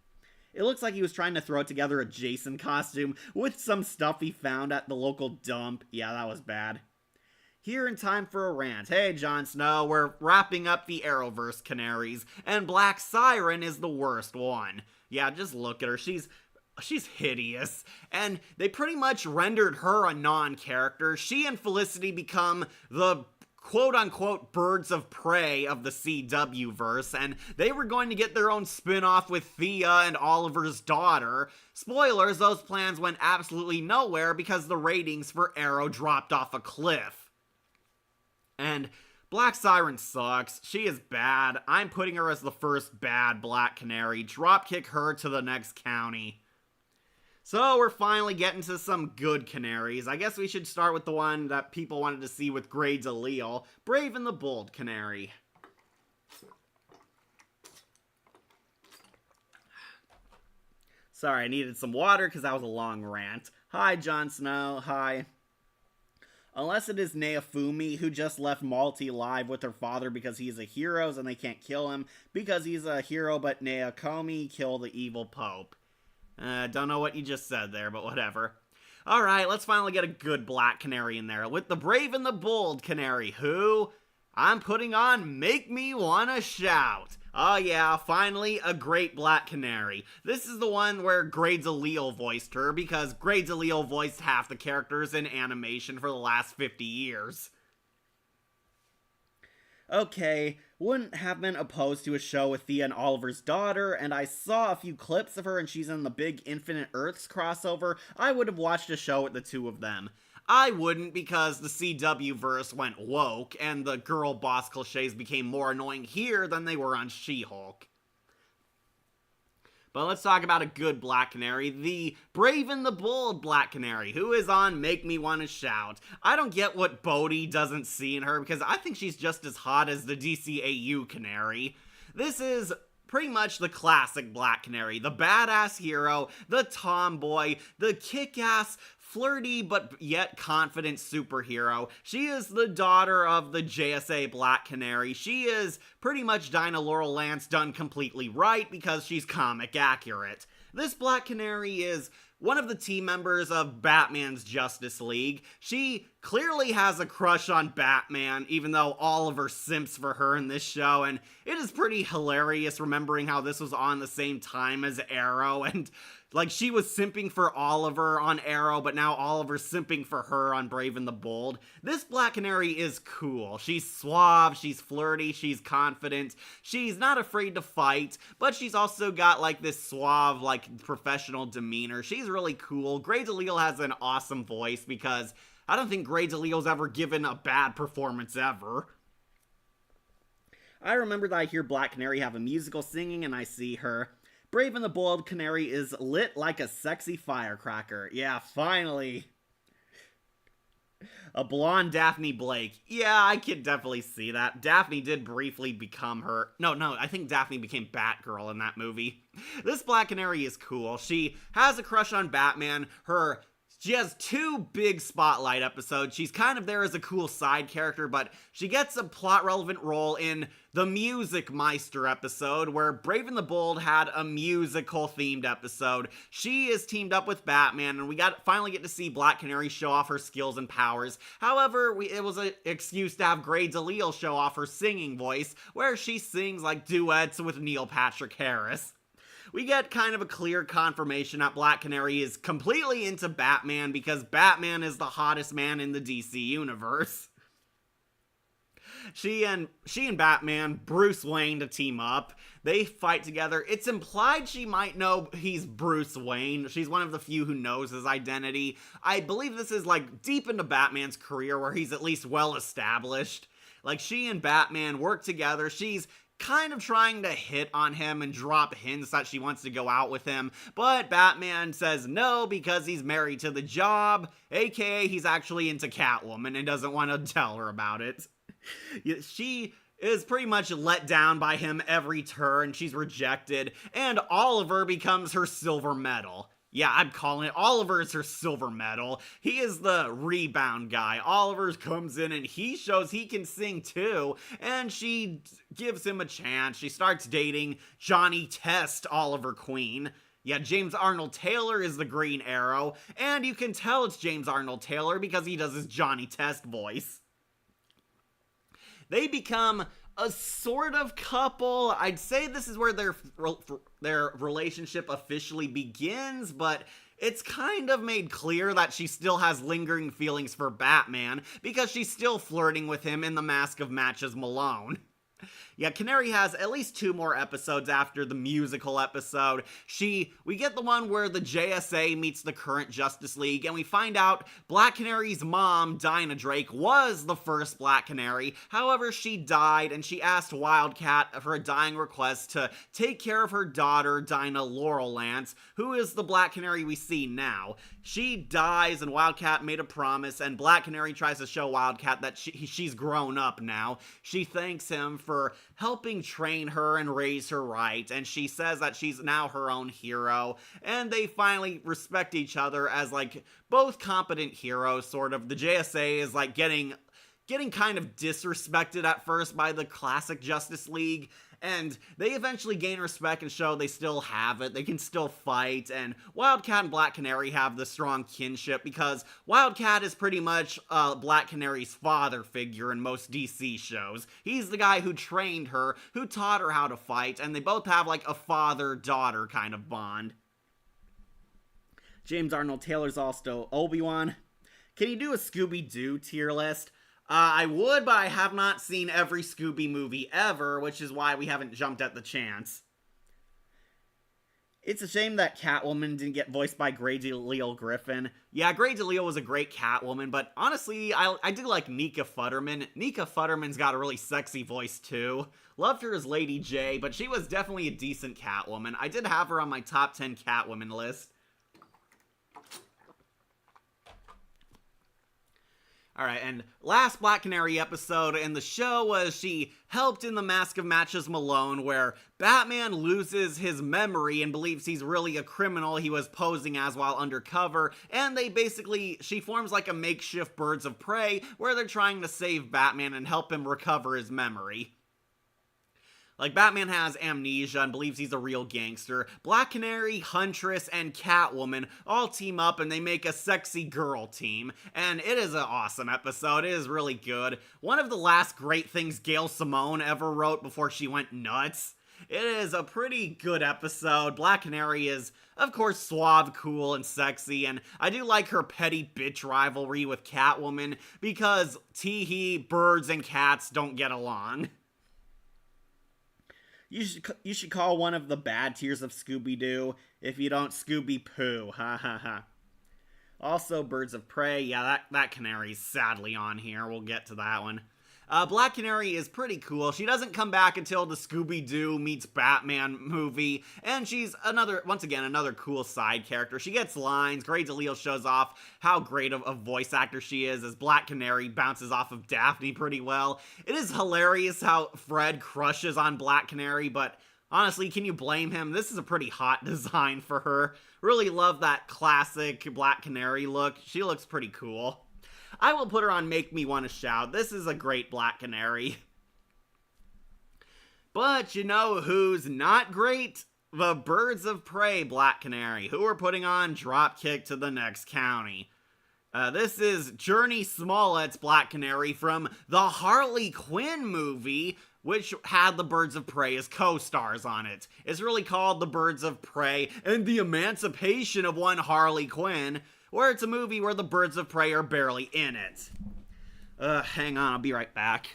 It looks like he was trying to throw together a Jason costume with some stuff he found at the local dump. Yeah, that was bad. Here in time for a rant. Hey, Jon Snow, we're wrapping up the Arrowverse canaries, and Black Siren is the worst one. Yeah, just look at her. She's hideous, and they pretty much rendered her a non-character. She and Felicity become the quote-unquote Birds of Prey of the CW verse, and they were going to get their own spin-off with Thea and Oliver's daughter. Spoilers, those plans went absolutely nowhere because the ratings for Arrow dropped off a cliff. And Black Siren sucks. She is bad. I'm putting her as the first bad Black Canary. Dropkick her to the next county. So we're finally getting to some good canaries. I guess we should start with the one that people wanted to see with Grey DeLisle, Brave and the Bold Canary. Sorry, I needed some water because that was a long rant. Hi, Jon Snow. Hi. Unless it is Naofumi, who just left Malty alive with her father because he's a hero and they can't kill him because he's a hero, but Naokomi killed the evil Pope. Don't know what you just said there, but whatever. Alright, let's finally get a good Black Canary in there with the Brave and the Bold Canary, who I'm putting on Make Me Wanna Shout. Oh yeah, finally a great Black Canary. This is the one where Grey DeLisle voiced her, because Grey DeLisle voiced half the characters in animation for the last 50 years. Okay, wouldn't have been opposed to a show with Thea and Oliver's daughter, and I saw a few clips of her and she's in the big Infinite Earths crossover. I would have watched a show with the two of them. I wouldn't, because the CW verse went woke, and the girl boss cliches became more annoying here than they were on She-Hulk. But let's talk about a good Black Canary, the Brave and the Bold Black Canary, who is on Make Me Wanna Shout. I don't get what Bodhi doesn't see in her, because I think she's just as hot as the DCAU Canary. This is pretty much the classic Black Canary, the badass hero, the tomboy, the kick-ass, flirty but yet confident superhero. She is the daughter of the JSA Black Canary. She is pretty much Dinah Laurel Lance done completely right because she's comic accurate. This Black Canary is one of the team members of Batman's Justice League. She clearly has a crush on Batman, even though Oliver simps for her in this show, and it is pretty hilarious remembering how this was on the same time as Arrow, and like, she was simping for Oliver on Arrow, but now Oliver's simping for her on Brave and the Bold. This Black Canary is cool. She's suave, she's flirty, she's confident, she's not afraid to fight, but she's also got, like, this suave, like, professional demeanor. She's really cool. Grey DeLisle has an awesome voice because I don't think Grey DeLisle's ever given a bad performance ever. I remember that I hear Black Canary have a musical singing and I see her. Brave and the Bold Canary is lit like a sexy firecracker. Yeah, finally. A blonde Daphne Blake. Yeah, I could definitely see that. Daphne did briefly become her. No, I think Daphne became Batgirl in that movie. This Black Canary is cool. She has a crush on Batman. Her She has two big spotlight episodes. She's kind of there as a cool side character, but she gets a plot-relevant role in the Music Meister episode, where Brave and the Bold had a musical-themed episode. She is teamed up with Batman, and we finally get to see Black Canary show off her skills and powers. However, it was an excuse to have Grey DeLisle show off her singing voice, where she sings like duets with Neil Patrick Harris. We get kind of a clear confirmation that Black Canary is completely into Batman because Batman is the hottest man in the DC universe. She and Batman, Bruce Wayne, to team up. They fight together. It's implied she might know he's Bruce Wayne. She's one of the few who knows his identity. I believe this is like deep into Batman's career where he's at least well established. Like, she and Batman work together. She's kind of trying to hit on him and drop hints that she wants to go out with him, but Batman says no because he's married to the job, aka he's actually into Catwoman and doesn't want to tell her about it. She is pretty much let down by him every turn. She's rejected, and Oliver becomes her silver medal. Yeah, I'm calling it. Oliver is her silver medal. He is the rebound guy. Oliver comes in and he shows he can sing too, and she gives him a chance. She starts dating Johnny Test, Oliver Queen. Yeah, James Arnold Taylor is the Green Arrow, and you can tell it's James Arnold Taylor because he does his Johnny Test voice. They become a sort of couple. I'd say this is where their relationship officially begins, but it's kind of made clear that she still has lingering feelings for Batman because she's still flirting with him in The Mask of Matches Malone. Yeah, Canary has at least 2 more episodes after the musical episode. We get the one where the JSA meets the current Justice League, and we find out Black Canary's mom, Dinah Drake, was the first Black Canary. However, she died, and she asked Wildcat for a dying request to take care of her daughter, Dinah Laurel Lance, who is the Black Canary we see now. She dies, and Wildcat made a promise, and Black Canary tries to show Wildcat that she's grown up now. She thanks him for helping train her and raise her right, and she says that she's now her own hero, and they finally respect each other as, like, both competent heroes, sort of. The JSA is, like, getting kind of disrespected at first by the classic Justice League, and they eventually gain respect and show they still have it. They can still fight, and Wildcat and Black Canary have the strong kinship because Wildcat is pretty much Black Canary's father figure in most DC shows. He's the guy who trained her, who taught her how to fight, and they both have like a father-daughter kind of bond. James Arnold Taylor's also Obi-Wan. Can you do a Scooby-Doo tier list? I would, but I have not seen every Scooby movie ever, which is why we haven't jumped at the chance. It's a shame that Catwoman didn't get voiced by Grey DeLisle Griffin. Yeah, Grey DeLisle was a great Catwoman, but honestly, I do like Nika Futterman. Nika Futterman's got a really sexy voice too. Loved her as Lady J, but she was definitely a decent Catwoman. I did have her on my top 10 Catwoman list. Alright, and last Black Canary episode in the show was she helped in The Mask of Matches Malone, where Batman loses his memory and believes he's really a criminal he was posing as while undercover, and she forms like a makeshift Birds of Prey, where they're trying to save Batman and help him recover his memory. Like, Batman has amnesia and believes he's a real gangster. Black Canary, Huntress, and Catwoman all team up and they make a sexy girl team. And it is an awesome episode. It is really good. One of the last great things Gail Simone ever wrote before she went nuts. It is a pretty good episode. Black Canary is, of course, suave, cool, and sexy, and I do like her petty bitch rivalry with Catwoman because tee-hee, birds and cats don't get along. You should call one of the bad tiers of Scooby-Doo if you don't Scooby-Poo. Ha ha ha. Also, Birds of Prey. Yeah, that canary's sadly on here. We'll get to that one. Black Canary is pretty cool. She doesn't come back until the Scooby-Doo meets Batman movie, and she's once again, another cool side character. She gets lines. Grey DeLisle shows off how great of a voice actor she is, as Black Canary bounces off of Daphne pretty well. It is hilarious how Fred crushes on Black Canary, but Honestly, can you blame him? This is a pretty hot design for her. Really love that classic Black Canary look. She looks pretty cool. I will put her on Make Me Wanna Shout. This is a great Black Canary. But you know who's not great? The Birds of Prey Black Canary, who are putting on Dropkick to the Next County. This is Journey Smollett's Black Canary from the Harley Quinn movie, which had the Birds of Prey as co-stars on it. It's really called The Birds of Prey and the Emancipation of One Harley Quinn, where it's a movie where the Birds of Prey are barely in it. Hang on, I'll be right back.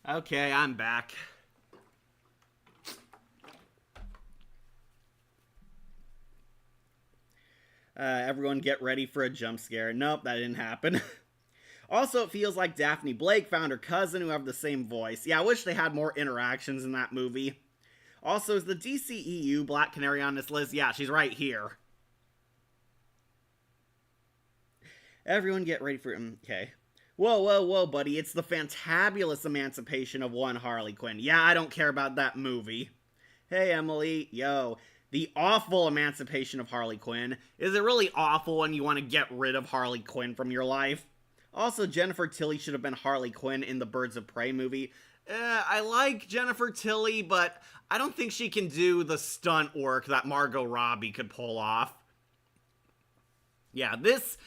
Okay, I'm back. Everyone get ready for a jump scare. Nope, that didn't happen. Also, it feels like Daphne Blake found her cousin who have the same voice. Yeah, I wish they had more interactions in that movie. Also, is the DCEU Black Canary on this list? Yeah, she's right here. Everyone get ready for... Okay. Whoa, whoa, whoa, buddy. It's the fantabulous emancipation of one Harley Quinn. Yeah, I don't care about that movie. Hey, Emily. Yo. The awful emancipation of Harley Quinn. Is it really awful when you want to get rid of Harley Quinn from your life? Also, Jennifer Tilly should have been Harley Quinn in the Birds of Prey movie. I like Jennifer Tilly, but I don't think she can do the stunt work that Margot Robbie could pull off. Yeah, this...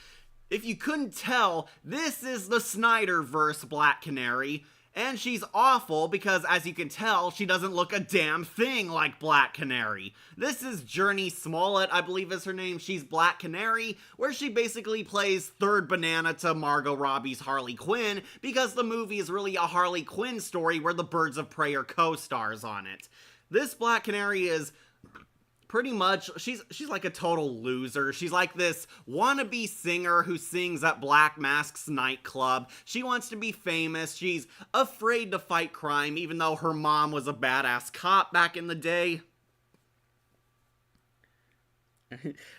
If you couldn't tell, this is the Snyderverse Black Canary, and she's awful because, as you can tell, she doesn't look a damn thing like Black Canary. This is Journey Smollett, I believe is her name. She's Black Canary, where she basically plays third banana to Margot Robbie's Harley Quinn, because the movie is really a Harley Quinn story where the Birds of Prey are co-stars on it. This Black Canary is... pretty much, she's like a total loser. She's like this wannabe singer who sings at Black Mask's nightclub. She wants to be famous. She's afraid to fight crime, even though her mom was a badass cop back in the day.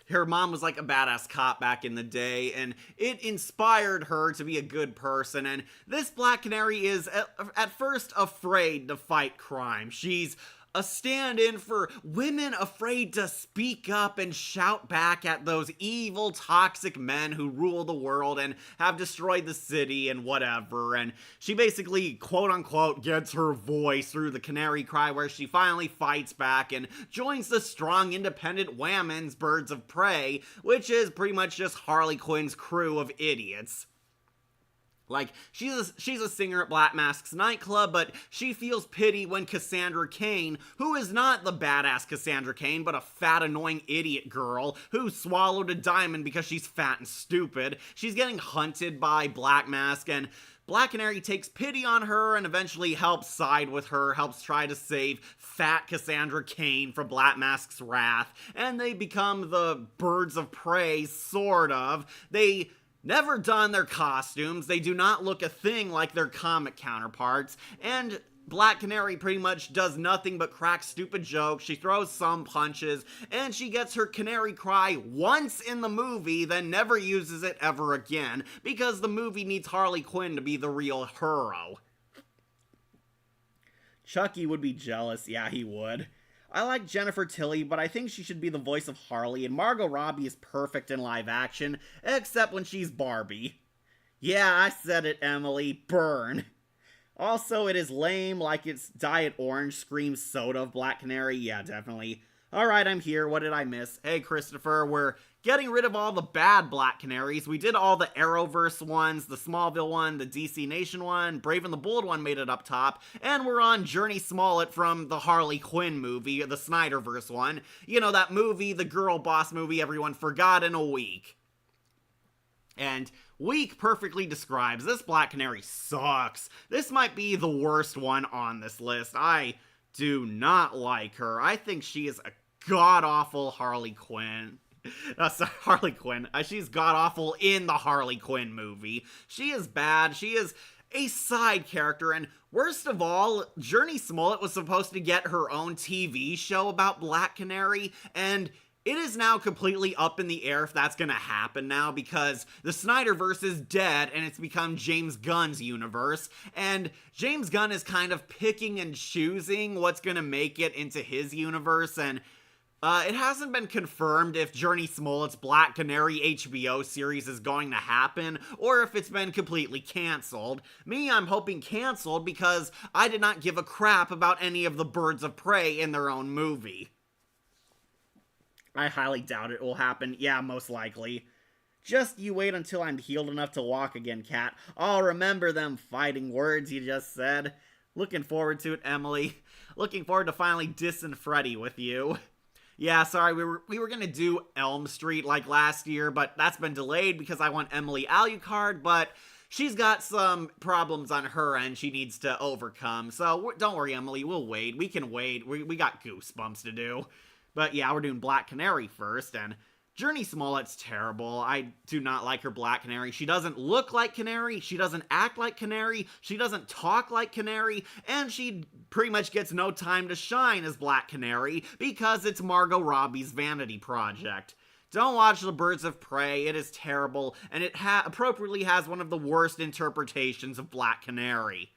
Her mom was like a badass cop back in the day, and it inspired her to be a good person. And this Black Canary is, at first, afraid to fight crime. She's a stand-in for women afraid to speak up and shout back at those evil, toxic men who rule the world and have destroyed the city and whatever. And she basically, quote-unquote, gets her voice through the Canary Cry, where she finally fights back and joins the strong, independent Whammons Birds of Prey, which is pretty much just Harley Quinn's crew of idiots. Like, she's a singer at Black Mask's nightclub, but she feels pity when Cassandra Cain, who is not the badass Cassandra Cain, but a fat, annoying idiot girl who swallowed a diamond because she's fat and stupid, she's getting hunted by Black Mask, and Black Canary takes pity on her and eventually helps side with her, helps try to save fat Cassandra Cain from Black Mask's wrath, and they become the Birds of Prey, sort of. They never don their costumes, they do not look a thing like their comic counterparts, and Black Canary pretty much does nothing but crack stupid jokes. She throws some punches, and she gets her Canary Cry once in the movie, then never uses it ever again, because the movie needs Harley Quinn to be the real hero. Chucky would be jealous, yeah he would. I like Jennifer Tilly, but I think she should be the voice of Harley, and Margot Robbie is perfect in live action, except when she's Barbie. Yeah, I said it, Emily. Burn. Also, it is lame, like its Diet Orange screams soda of Black Canary. Yeah, definitely. Alright, I'm here. What did I miss? Hey, Christopher, we're getting rid of all the bad Black Canaries. We did all the Arrowverse ones, the Smallville one, the DC Nation one, Brave and the Bold one made it up top, and we're on Journey Smollett from the Harley Quinn movie, the Snyderverse one. You know, that movie, the girl boss movie everyone forgot in a week. And weak perfectly describes this Black Canary sucks. This might be the worst one on this list. I do not like her. I think she is a god-awful Harley Quinn. Sorry, Harley Quinn. She's god-awful in the Harley Quinn movie. She is bad. She is a side character, and worst of all, Journey Smollett was supposed to get her own TV show about Black Canary, and it is now completely up in the air if that's gonna happen now, because the Snyderverse is dead and it's become James Gunn's universe, and James Gunn is kind of picking and choosing what's gonna make it into his universe, and it hasn't been confirmed if Journey Smollett's Black Canary HBO series is going to happen, or if it's been completely cancelled. Me, I'm hoping cancelled because I did not give a crap about any of the Birds of Prey in their own movie. I highly doubt it will happen. Yeah, most likely. Just you wait until I'm healed enough to walk again, Cat. I'll remember them fighting words you just said. Looking forward to it, Emily. Looking forward to finally dissing Freddy with you. Yeah, sorry, we were gonna do Elm Street like last year, but that's been delayed because I want Emily Alucard, but she's got some problems on her end she needs to overcome. So don't worry, Emily, we'll wait. We can wait. We got Goosebumps to do. But yeah, we're doing Black Canary first, and Journey Smollett's terrible. I do not like her Black Canary. She doesn't look like Canary, she doesn't act like Canary, she doesn't talk like Canary, and she pretty much gets no time to shine as Black Canary because it's Margot Robbie's vanity project. Don't watch The Birds of Prey, it is terrible, and it appropriately has one of the worst interpretations of Black Canary.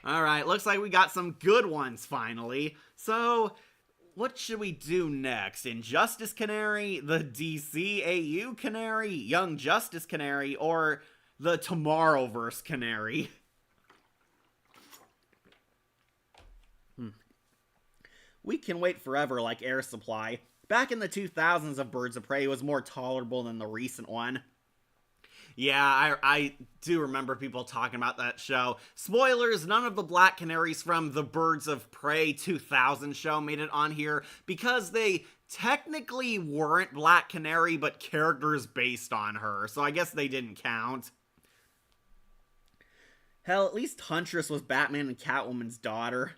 Alright, looks like we got some good ones finally. So what should we do next? Injustice Canary, the DCAU Canary, Young Justice Canary, or the Tomorrowverse Canary? We can wait forever like Air Supply. Back in the 2000s of Birds of Prey was more tolerable than the recent one. Yeah, I do remember people talking about that show. Spoilers, none of the Black Canaries from the Birds of Prey 2000 show made it on here because they technically weren't Black Canary, but characters based on her, so I guess they didn't count. Hell, at least Huntress was Batman and Catwoman's daughter.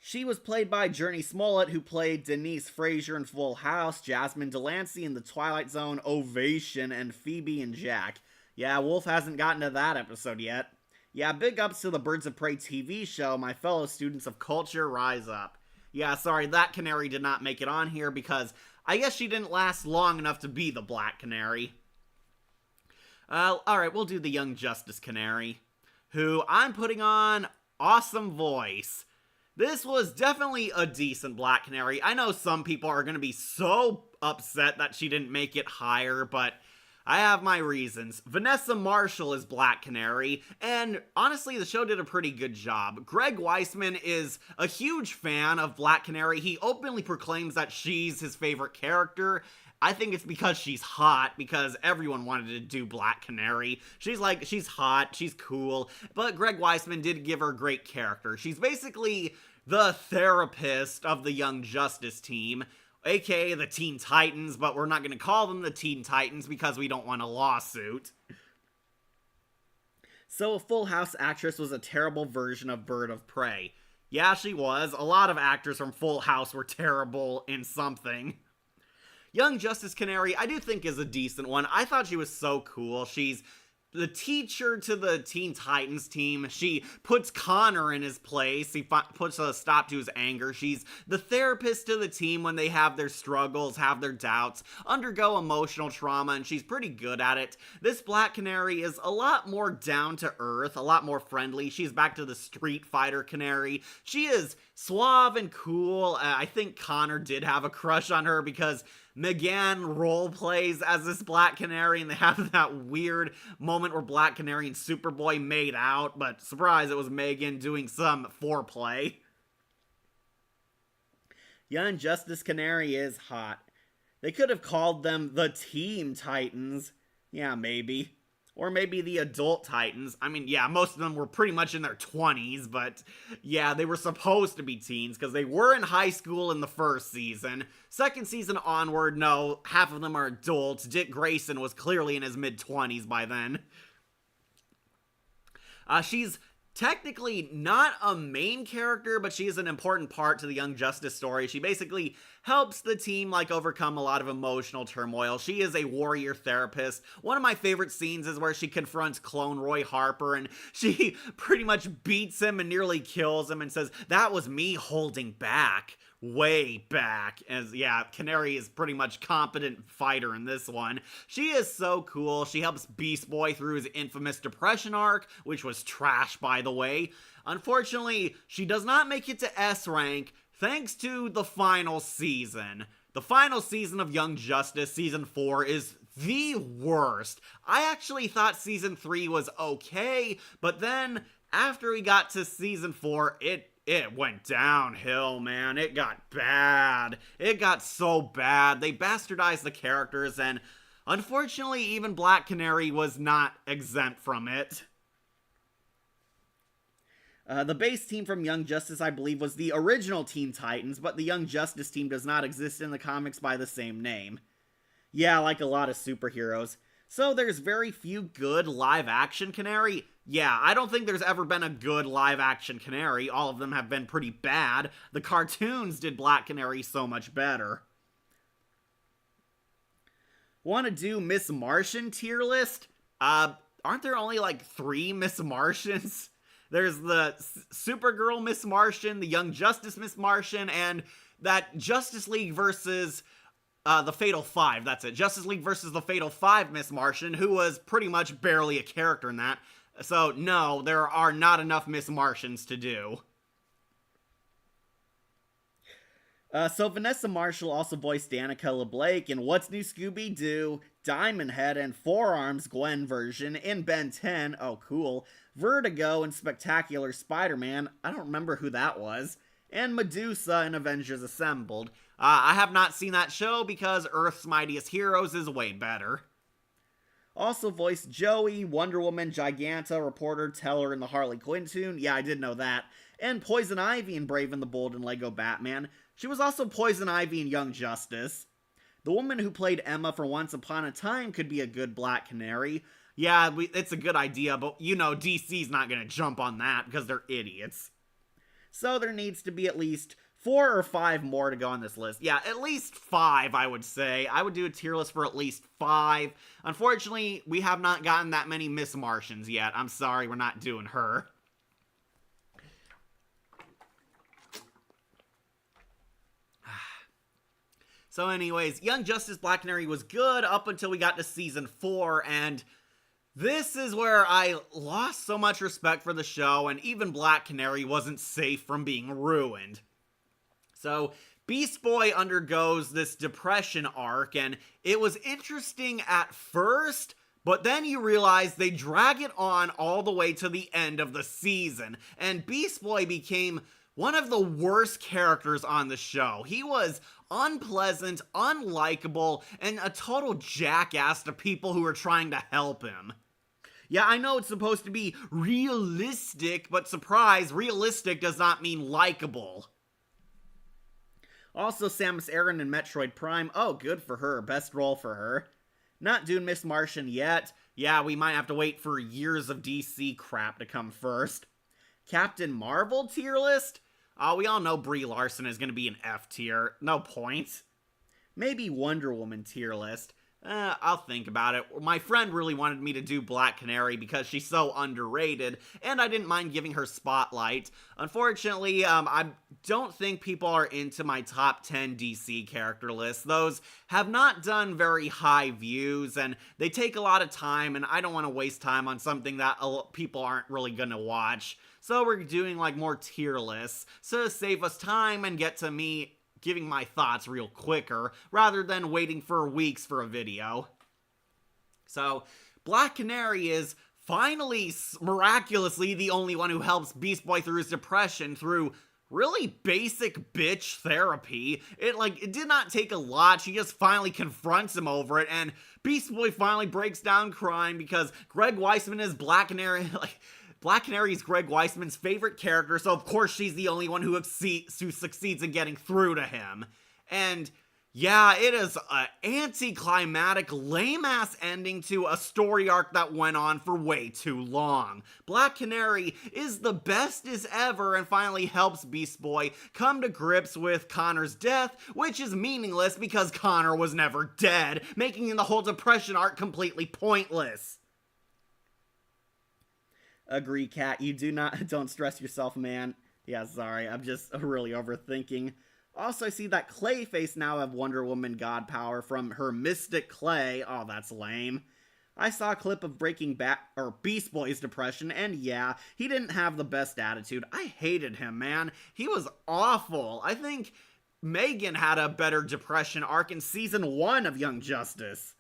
She was played by Journey Smollett, who played Denise Frazier in Full House, Jasmine Delancey in The Twilight Zone, Ovation, and Phoebe and Jack. Yeah, Wolf hasn't gotten to that episode yet. Yeah, big ups to the Birds of Prey TV show, my fellow students of culture, rise up. Yeah, sorry, that Canary did not make it on here because I guess she didn't last long enough to be the Black Canary. Alright, we'll do the Young Justice Canary, who I'm putting on awesome voice. This was definitely a decent Black Canary. I know some people are going to be so upset that she didn't make it higher, but I have my reasons. Vanessa Marshall is Black Canary, and honestly, the show did a pretty good job. Greg Weisman is a huge fan of Black Canary. He openly proclaims that she's his favorite character. I think it's because she's hot, because everyone wanted to do Black Canary. She's hot, she's cool, but Greg Weisman did give her a great character. She's basically the therapist of the Young Justice team, aka the Teen Titans, but we're not going to call them the Teen Titans because we don't want a lawsuit. So a Full House actress was a terrible version of Bird of Prey. Yeah, she was. A lot of actors from Full House were terrible in something. Young Justice Canary, I do think is a decent one. I thought she was so cool. She's the teacher to the Teen Titans team. She puts Connor in his place. He puts a stop to his anger. She's the therapist to the team when they have their struggles, have their doubts, undergo emotional trauma, and she's pretty good at it. This Black Canary is a lot more down to earth, a lot more friendly. She's back to the Street Fighter Canary. She is suave and cool. I think Connor did have a crush on her because Megan role plays as this Black Canary, and they have that weird moment where Black Canary and Superboy made out, but surprise, it was Megan doing some foreplay. Young Justice Canary is hot. They could have called them the Teen Titans. Yeah, maybe. Or maybe the Adult Titans. I mean, yeah, most of them were pretty much in their 20s, but yeah, they were supposed to be teens because they were in high school in the first season. Second season onward, no, half of them are adults. Dick Grayson was clearly in his mid-20s by then. She's technically not a main character, but she is an important part to the Young Justice story. She basically helps the team overcome a lot of emotional turmoil. She is a warrior therapist. One of my favorite scenes is where she confronts Clone Roy Harper and she pretty much beats him and nearly kills him and says, "That was me holding back." Way back. As yeah, Canary is pretty much competent fighter in this one. She is so cool. She helps Beast Boy through his infamous depression arc, which was trash by the way. Unfortunately, she does not make it to S rank thanks to the final season. The final season of Young Justice, season 4, is the worst. I actually thought season 3 was okay, but then after we got to season 4, it went downhill, man. It got bad. It got so bad. They bastardized the characters, and unfortunately, even Black Canary was not exempt from it. The base team from Young Justice, I believe, was the original Teen Titans, but the Young Justice team does not exist in the comics by the same name. Yeah, like a lot of superheroes. So there's very few good live-action Canary. Yeah, I don't think there's ever been a good live-action Canary. All of them have been pretty bad. The cartoons did Black Canary so much better. Want to do Miss Martian tier list? Aren't there only 3 Miss Martians? There's the Supergirl Miss Martian, the Young Justice Miss Martian, and that Justice League versus the Fatal Five. That's it. Justice League versus the Fatal Five Miss Martian, who was pretty much barely a character in that. So, no, there are not enough Miss Martians to do. So Vanessa Marshall also voiced Danica LeBlake in What's New Scooby-Doo, Diamond Head and Forearms Gwen version in Ben 10, oh cool, Vertigo and Spectacular Spider-Man, I don't remember who that was, and Medusa in Avengers Assembled. I have not seen that show because Earth's Mightiest Heroes is way better. Also voiced Joey, Wonder Woman, Giganta, Reporter, Teller in the Harley Quinn tune, yeah I did know that, and Poison Ivy in Brave and the Bold and Lego Batman. She was also Poison Ivy in Young Justice. The woman who played Emma for Once Upon a Time could be a good Black Canary. Yeah, it's a good idea, but you know DC's not gonna jump on that because they're idiots. So there needs to be at least 4 or 5 more to go on this list. Yeah, at least 5, I would say. I would do a tier list for at least 5. Unfortunately, we have not gotten that many Miss Martians yet. I'm sorry, we're not doing her. So anyways, Young Justice Black Canary was good up until we got to season 4, and this is where I lost so much respect for the show, and even Black Canary wasn't safe from being ruined. So, Beast Boy undergoes this depression arc, and it was interesting at first, but then you realize they drag it on all the way to the end of the season, and Beast Boy became one of the worst characters on the show. He was unpleasant, unlikable, and a total jackass to people who were trying to help him. Yeah, I know it's supposed to be realistic, but surprise, realistic does not mean likable. Also, Samus Aran in Metroid Prime. Oh, good for her. Best role for her. Not doing Miss Martian yet. Yeah, we might have to wait for years of DC crap to come first. Captain Marvel tier list? We all know Brie Larson is going to be an F tier. No point. Maybe Wonder Woman tier list. I'll think about it. My friend really wanted me to do Black Canary because she's so underrated, and I didn't mind giving her spotlight. Unfortunately, I don't think people are into my top 10 DC character list. Those have not done very high views, and they take a lot of time, and I don't want to waste time on something that people aren't really gonna watch. So we're doing like more tier lists, so to save us time and get to me giving my thoughts real quicker, rather than waiting for weeks for a video. So, Black Canary is finally, miraculously, the only one who helps Beast Boy through his depression through really basic bitch therapy. It did not take a lot. She just finally confronts him over it, and Beast Boy finally breaks down crying because Greg Weisman is Black Canary. Black Canary is Greg Weisman's favorite character, so of course she's the only one who succeeds in getting through to him. And yeah, it is an anticlimactic, lame-ass ending to a story arc that went on for way too long. Black Canary is the bestest ever and finally helps Beast Boy come to grips with Connor's death, which is meaningless because Connor was never dead, making the whole depression arc completely pointless. Agree, Cat. Don't stress yourself, man. Yeah, sorry, I'm just really overthinking. Also, I see that Clayface now have Wonder Woman God Power from her Mystic Clay. Oh, that's lame. I saw a clip of Beast Boy's depression, and yeah, he didn't have the best attitude. I hated him, man. He was awful. I think Megan had a better depression arc in Season 1 of Young Justice.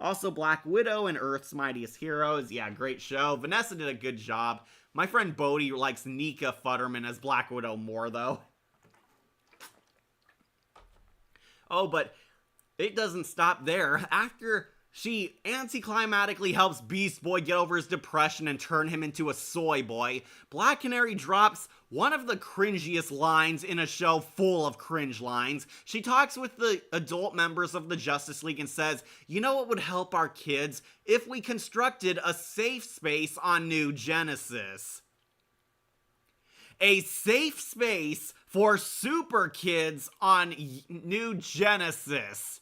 Also, Black Widow and Earth's Mightiest Heroes. Yeah, great show. Vanessa did a good job. My friend Bodhi likes Nika Futterman as Black Widow more, though. Oh, but it doesn't stop there. After she anticlimactically helps Beast Boy get over his depression and turn him into a soy boy, Black Canary drops one of the cringiest lines in a show full of cringe lines. She talks with the adult members of the Justice League and says, "You know what would help our kids? If we constructed a safe space on New Genesis." A safe space for super kids on New Genesis.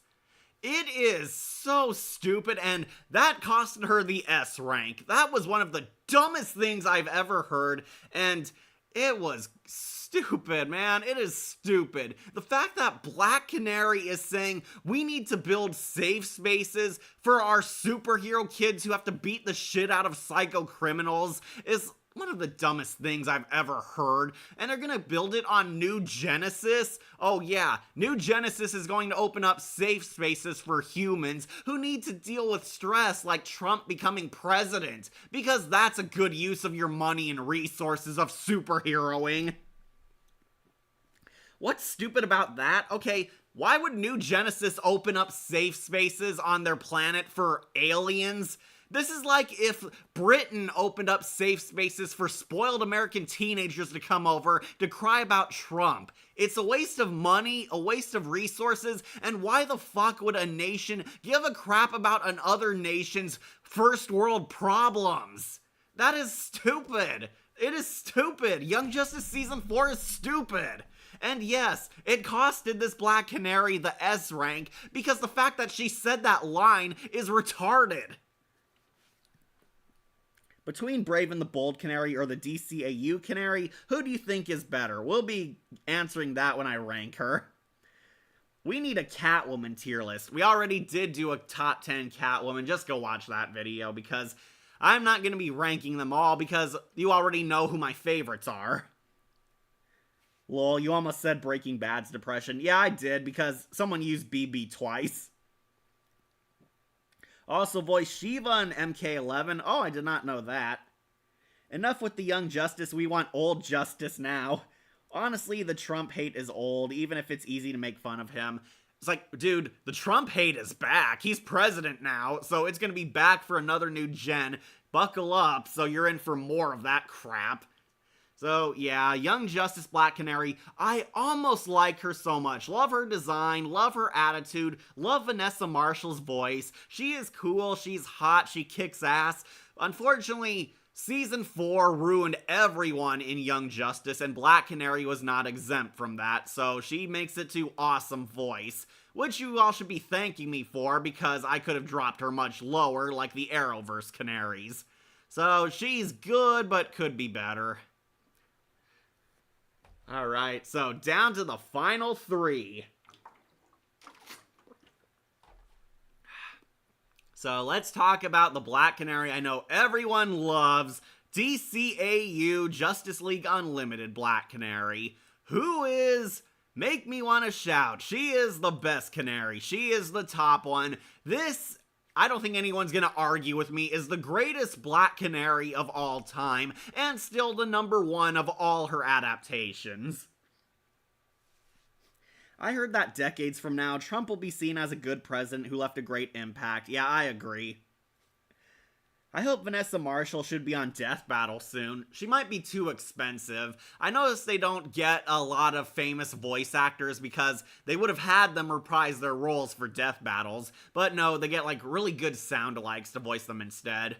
It is so stupid, and that costed her the S rank. That was one of the dumbest things I've ever heard, and it was stupid, man. It is stupid. The fact that Black Canary is saying we need to build safe spaces for our superhero kids who have to beat the shit out of psycho criminals is one of the dumbest things I've ever heard. And they're gonna build it on New Genesis? Oh yeah, New Genesis is going to open up safe spaces for humans who need to deal with stress like Trump becoming president, because that's a good use of your money and resources of superheroing. What's stupid about that? Okay, why would New Genesis open up safe spaces on their planet for aliens? This is like if Britain opened up safe spaces for spoiled American teenagers to come over to cry about Trump. It's a waste of money, a waste of resources, and why the fuck would a nation give a crap about another nation's first world problems? That is stupid. It is stupid. Young Justice Season 4 is stupid. And yes, it costed this Black Canary the S rank because the fact that she said that line is retarded. Between Brave and the Bold Canary or the DCAU Canary, who do you think is better? We'll be answering that when I rank her. We need a Catwoman tier list. We already did do a top 10 Catwoman. Just go watch that video because I'm not going to be ranking them all because you already know who my favorites are. Lol, you almost said Breaking Bad's depression. Yeah, I did because someone used BB twice. Also voiced Shiva in MK11. Oh, I did not know that. Enough with the Young Justice, we want Old Justice now. Honestly, the Trump hate is old, even if it's easy to make fun of him. It's like, dude, the Trump hate is back. He's president now, so it's gonna be back for another new gen. Buckle up, so you're in for more of that crap. So, yeah, Young Justice Black Canary, I almost like her so much. Love her design, love her attitude, love Vanessa Marshall's voice. She is cool, she's hot, she kicks ass. Unfortunately, Season 4 ruined everyone in Young Justice, and Black Canary was not exempt from that, so she makes it to awesome voice, which you all should be thanking me for because I could have dropped her much lower like the Arrowverse Canaries. So she's good, but could be better. Alright, so down to the final 3. So let's talk about the Black Canary I know everyone loves, DCAU Justice League Unlimited Black Canary, who is, make me want to shout, she is the best Canary, she is the top one. This, I don't think anyone's gonna argue with me, is the greatest Black Canary of all time, and still the #1 of all her adaptations. I heard that decades from now, Trump will be seen as a good president who left a great impact. Yeah, I agree. I hope Vanessa Marshall should be on Death Battle soon. She might be too expensive. I noticed they don't get a lot of famous voice actors because they would have had them reprise their roles for Death Battles, but no, they get like really good sound-alikes to voice them instead.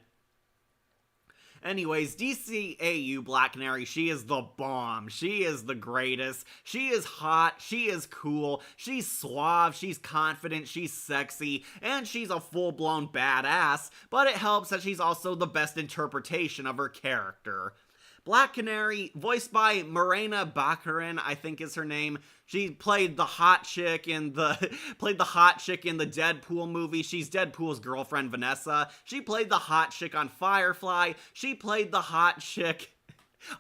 Anyways, DCAU Black Canary, she is the bomb. She is the greatest. She is hot. She is cool. She's suave. She's confident. She's sexy. And she's a full-blown badass. But it helps that she's also the best interpretation of her character. Black Canary, voiced by Morena Baccarin, I think is her name. She played the hot chick in the Deadpool movie. She's Deadpool's girlfriend, Vanessa. She played the hot chick on Firefly. She played the hot chick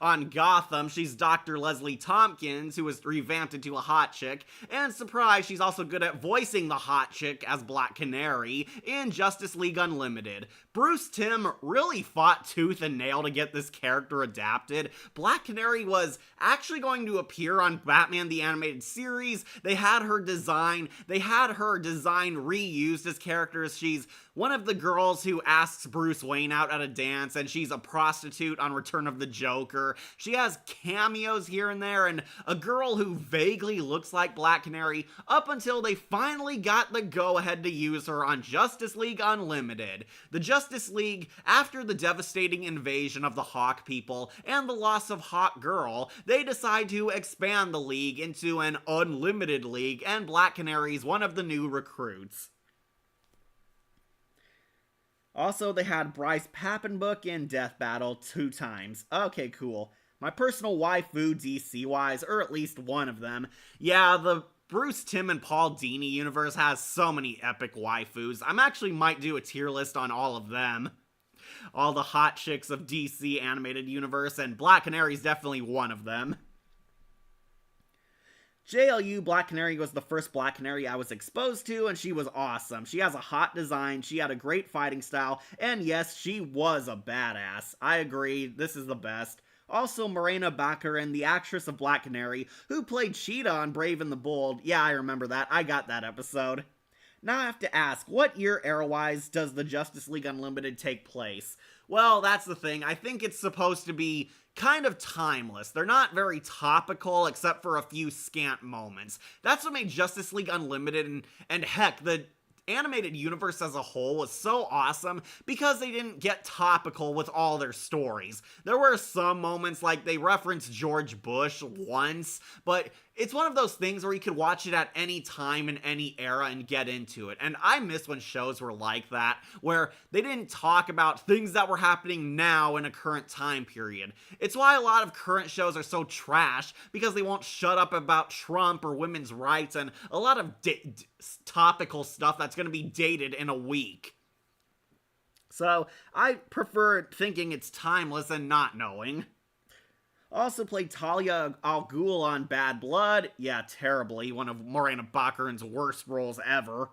on Gotham. She's Dr. Leslie Tompkins, who was revamped into a hot chick. And surprise, she's also good at voicing the hot chick as Black Canary in Justice League Unlimited. Bruce Timm really fought tooth and nail to get this character adapted. Black Canary was actually going to appear on Batman the Animated Series. They had her design reused as characters. She's one of the girls who asks Bruce Wayne out at a dance, and she's a prostitute on Return of the Joker. She has cameos here and there, and a girl who vaguely looks like Black Canary, up until they finally got the go-ahead to use her on Justice League Unlimited. The Justice League, after the devastating invasion of the Hawk people and the loss of Hawk Girl, they decide to expand the league into an unlimited league, and Black Canary is one of the new recruits. Also, they had Bryce Papenbrook in Death Battle 2 times. Okay, cool. My personal waifu DC-wise, or at least one of them. Yeah, the Bruce Timm and Paul Dini universe has so many epic waifus. I actually might do a tier list on all of them. All the hot chicks of DC animated universe, and Black Canary is definitely one of them. JLU Black Canary was the first Black Canary I was exposed to, and she was awesome. She has a hot design, she had a great fighting style, and yes, she was a badass. I agree, this is the best. Also, Morena Baccarin, the actress of Black Canary, who played Cheetah on Brave and the Bold. Yeah, I remember that. I got that episode. Now I have to ask, what year era-wise does the Justice League Unlimited take place? Well, that's the thing. I think it's supposed to be kind of timeless. They're not very topical except for a few scant moments. That's what made Justice League Unlimited and heck, the animated universe as a whole was so awesome because they didn't get topical with all their stories. There were some moments like they referenced George Bush once, but it's one of those things where you could watch it at any time in any era and get into it. And I miss when shows were like that, where they didn't talk about things that were happening now in a current time period. It's why a lot of current shows are so trash, because they won't shut up about Trump or women's rights and a lot of topical stuff that's going to be dated in a week. So I prefer thinking it's timeless and not knowing. Also played Talia al Ghul on Bad Blood. Yeah, terribly. One of Morena Baccarin's worst roles ever.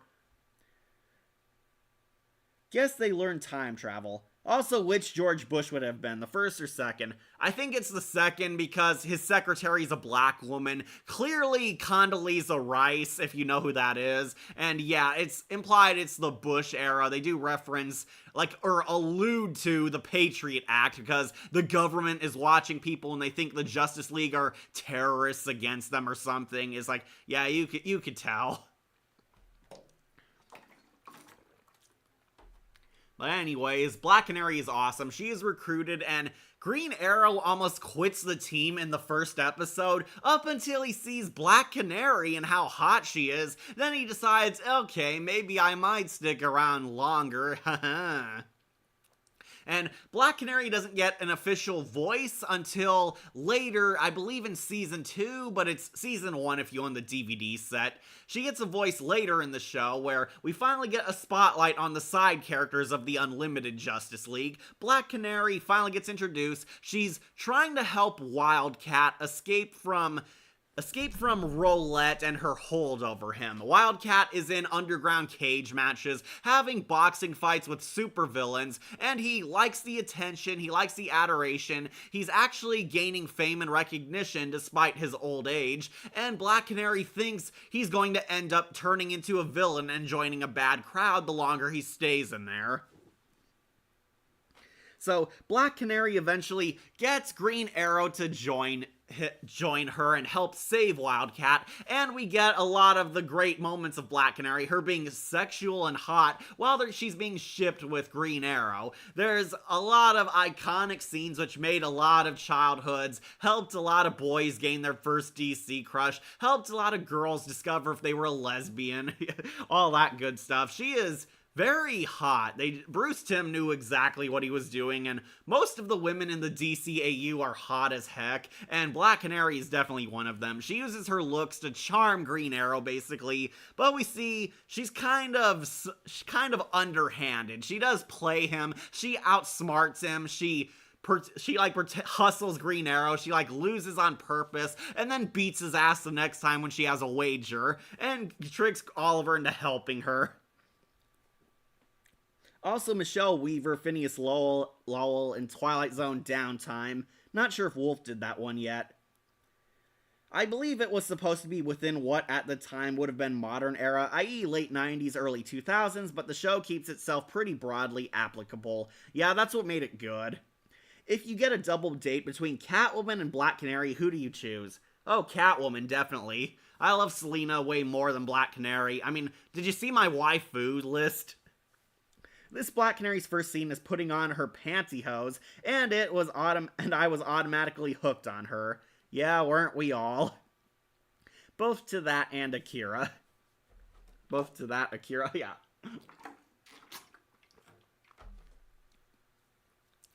Guess they learned time travel. Also, which George Bush would have been, the first or second? I think it's the second because his secretary is a black woman. Clearly Condoleezza Rice, if you know who that is. And yeah, it's implied it's the Bush era. They do reference, or allude to the Patriot Act because the government is watching people and they think the Justice League are terrorists against them or something. It's like, yeah, you could tell. But anyways, Black Canary is awesome. She is recruited, and Green Arrow almost quits the team in the first episode up until he sees Black Canary and how hot she is. Then he decides, okay, maybe I might stick around longer. Haha. And Black Canary doesn't get an official voice until later, I believe in season 2, but it's season 1 if you own the DVD set. She gets a voice later in the show where we finally get a spotlight on the side characters of the Unlimited Justice League. Black Canary finally gets introduced. She's trying to help Wildcat escape from Roulette and her hold over him. Wildcat is in underground cage matches, having boxing fights with supervillains, and he likes the attention, he likes the adoration. He's actually gaining fame and recognition despite his old age, and Black Canary thinks he's going to end up turning into a villain and joining a bad crowd the longer he stays in there. So Black Canary eventually gets Green Arrow to join her and help save Wildcat, and we get a lot of the great moments of Black Canary, her being sexual and hot while she's being shipped with Green Arrow. There's a lot of iconic scenes which made a lot of childhoods, helped a lot of boys gain their first DC crush, helped a lot of girls discover if they were a lesbian, all that good stuff. She is very hot. Bruce Timm knew exactly what he was doing, and most of the women in the DCAU are hot as heck, and Black Canary is definitely one of them. She uses her looks to charm Green Arrow, basically, but we see she's kind of underhanded. She does play him, she outsmarts him, she hustles Green Arrow, she loses on purpose, and then beats his ass the next time when she has a wager, and tricks Oliver into helping her. Also, Michelle Weaver, Phineas Lowell in Twilight Zone Downtime. Not sure if Wolf did that one yet. I believe it was supposed to be within what at the time would have been modern era, i.e. late 90s, early 2000s, but the show keeps itself pretty broadly applicable. Yeah, that's what made it good. If you get a double date between Catwoman and Black Canary, who do you choose? Oh, Catwoman, definitely. I love Selina way more than Black Canary. I mean, did you see my waifu list? This Black Canary's first scene is putting on her pantyhose, and I was automatically hooked on her. Yeah, weren't we all? Both to that and Akira. Yeah.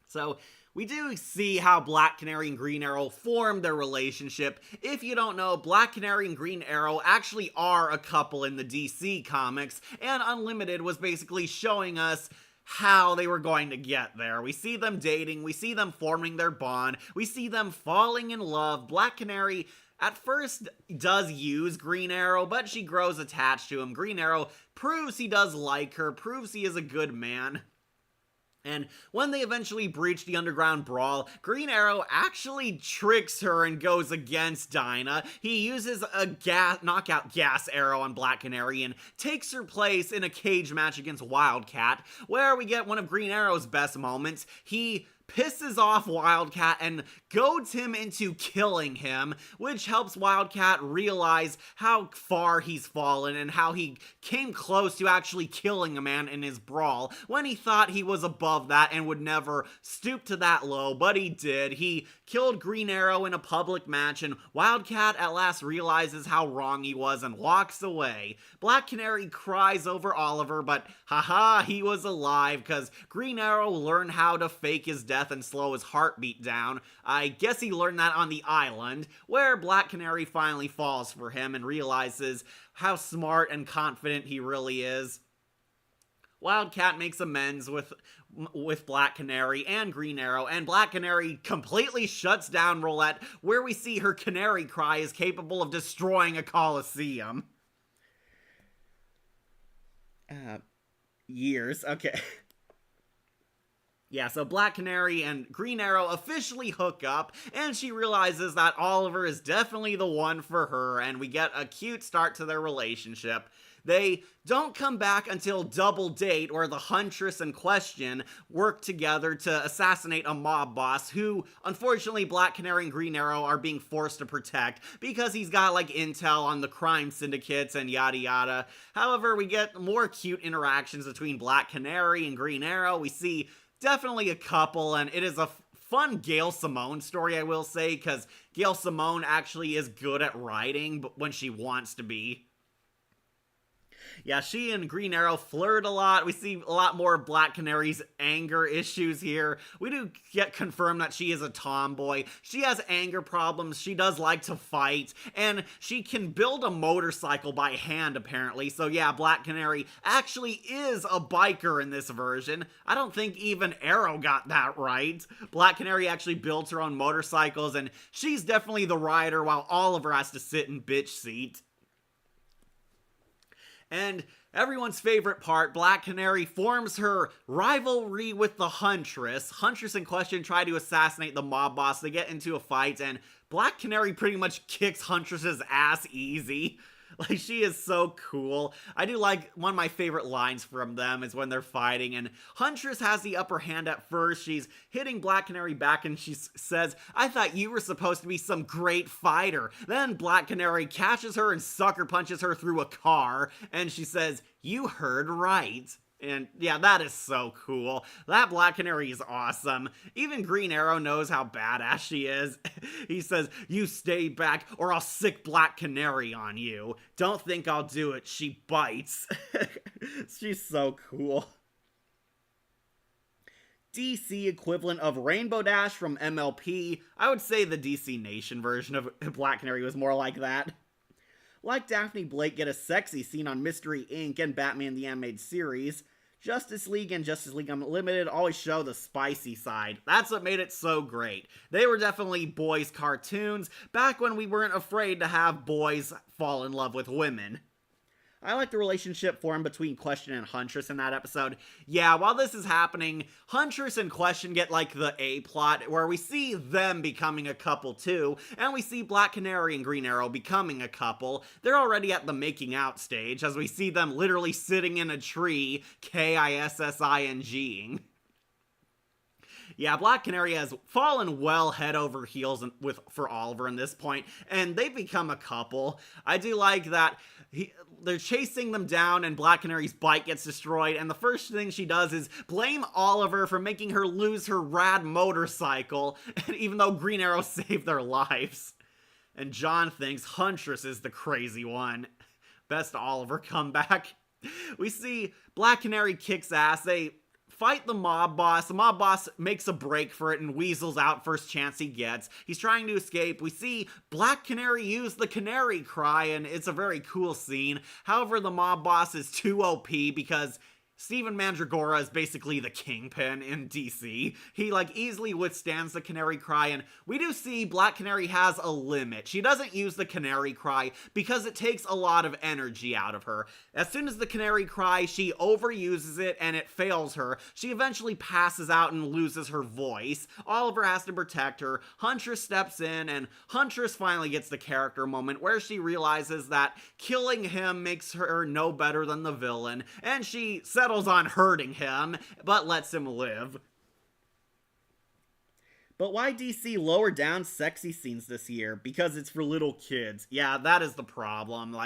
So, we do see how Black Canary and Green Arrow formed their relationship. If you don't know, Black Canary and Green Arrow actually are a couple in the DC comics, and Unlimited was basically showing us how they were going to get there. We see them dating, we see them forming their bond, we see them falling in love. Black Canary at first does use Green Arrow, but she grows attached to him. Green Arrow proves he does like her, proves he is a good man. And when they eventually breach the underground brawl, Green Arrow actually tricks her and goes against Dinah. He uses a knockout gas arrow on Black Canary and takes her place in a cage match against Wildcat, where we get one of Green Arrow's best moments. He pisses off Wildcat and goads him into killing him, which helps Wildcat realize how far he's fallen and how he came close to actually killing a man in his brawl when he thought he was above that and would never stoop to that low, but he did. He killed Green Arrow in a public match, and Wildcat at last realizes how wrong he was and walks away. Black Canary cries over Oliver, but haha, he was alive because Green Arrow learned how to fake his death and slow his heartbeat down. I guess he learned that on the island, where Black Canary finally falls for him and realizes how smart and confident he really is. Wildcat makes amends with Black Canary and Green Arrow, and Black Canary completely shuts down Roulette, where we see her canary cry is capable of destroying a coliseum. Years, okay. Yeah, so Black Canary and Green Arrow officially hook up, and she realizes that Oliver is definitely the one for her, and we get a cute start to their relationship. They don't come back until Double Date, where the Huntress in question work together to assassinate a mob boss who, unfortunately, Black Canary and Green Arrow are being forced to protect because he's got like intel on the crime syndicates and yada yada. However, we get more cute interactions between Black Canary and Green Arrow. We see definitely a couple, and it is a fun Gail Simone story, I will say, because Gail Simone actually is good at writing, but when she wants to be. Yeah, she and Green Arrow flirt a lot. We see a lot more of Black Canary's anger issues here. We do get confirmed that she is a tomboy. She has anger problems. She does like to fight. And she can build a motorcycle by hand, apparently. So yeah, Black Canary actually is a biker in this version. I don't think even Arrow got that right. Black Canary actually builds her own motorcycles, and she's definitely the rider while Oliver has to sit in bitch seat. And everyone's favorite part, Black Canary forms her rivalry with the Huntress. Huntress in question tried to assassinate the mob boss. They get into a fight, and Black Canary pretty much kicks Huntress's ass easy. Like, she is so cool. I do like, one of my favorite lines from them is when they're fighting, and Huntress has the upper hand at first. She's hitting Black Canary back, and she says, "I thought you were supposed to be some great fighter." Then Black Canary catches her and sucker punches her through a car, and she says, "You heard right." And yeah, that is so cool. That Black Canary is awesome. Even Green Arrow knows how badass she is. He says, "You stay back or I'll sick Black Canary on you. Don't think I'll do it. She bites." She's so cool. DC equivalent of Rainbow Dash from MLP. I would say the DC Nation version of Black Canary was more like that. Like Daphne Blake get a sexy scene on Mystery Inc. and Batman the Animated Series, Justice League and Justice League Unlimited always show the spicy side. That's what made it so great. They were definitely boys' cartoons, back when we weren't afraid to have boys fall in love with women. I like the relationship formed between Question and Huntress in that episode. Yeah, while this is happening, Huntress and Question get like the A-plot, where we see them becoming a couple too, and we see Black Canary and Green Arrow becoming a couple. They're already at the making out stage, as we see them literally sitting in a tree, kissing. Yeah, Black Canary has fallen well head over heels for Oliver in this point, and they've become a couple. I do like that they're chasing them down, and Black Canary's bike gets destroyed, and the first thing she does is blame Oliver for making her lose her rad motorcycle, and even though Green Arrow saved their lives. And John thinks Huntress is the crazy one. Best Oliver comeback. We see Black Canary kicks ass. They fight the mob boss. The mob boss makes a break for it and weasels out first chance he gets. He's trying to escape. We see Black Canary use the canary cry, and it's a very cool scene. However, the mob boss is too OP because Stephen Mandragora is basically the kingpin in DC. He easily withstands the canary cry, and we do see Black Canary has a limit. She doesn't use the canary cry because it takes a lot of energy out of her. As soon as the canary cry, she overuses it and it fails her. She eventually passes out and loses her voice. Oliver has to protect her. Huntress steps in, and Huntress finally gets the character moment where she realizes that killing him makes her no better than the villain, and she settles on hurting him, but lets him live. But why DC lower down sexy scenes this year? Because it's for little kids. Yeah, that is the problem.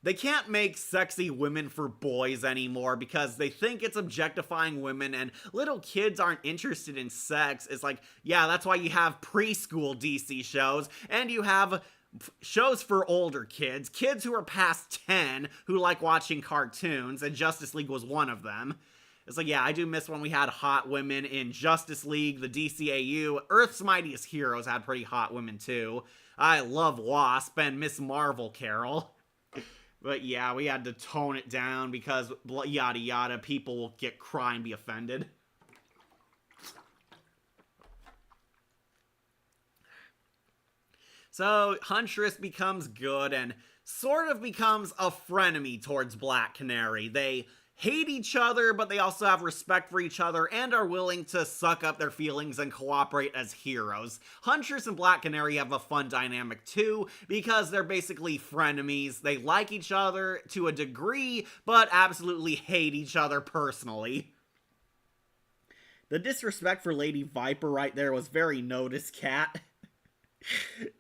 They can't make sexy women for boys anymore because they think it's objectifying women, and little kids aren't interested in sex. It's yeah, that's why you have preschool DC shows, and you have shows for older kids who are past 10 who like watching cartoons, and Justice League was one of them. It's yeah, I do miss when we had hot women in Justice League, the DCAU. Earth's Mightiest Heroes had pretty hot women too. I love Wasp and Miss Marvel Carol. But yeah, we had to tone it down because yada yada, people will get cry and be offended. So Huntress becomes good and sort of becomes a frenemy towards Black Canary. They hate each other, but they also have respect for each other and are willing to suck up their feelings and cooperate as heroes. Huntress and Black Canary have a fun dynamic too, because they're basically frenemies. They like each other to a degree, but absolutely hate each other personally. The disrespect for Lady Viper right there was very noticed, Cat.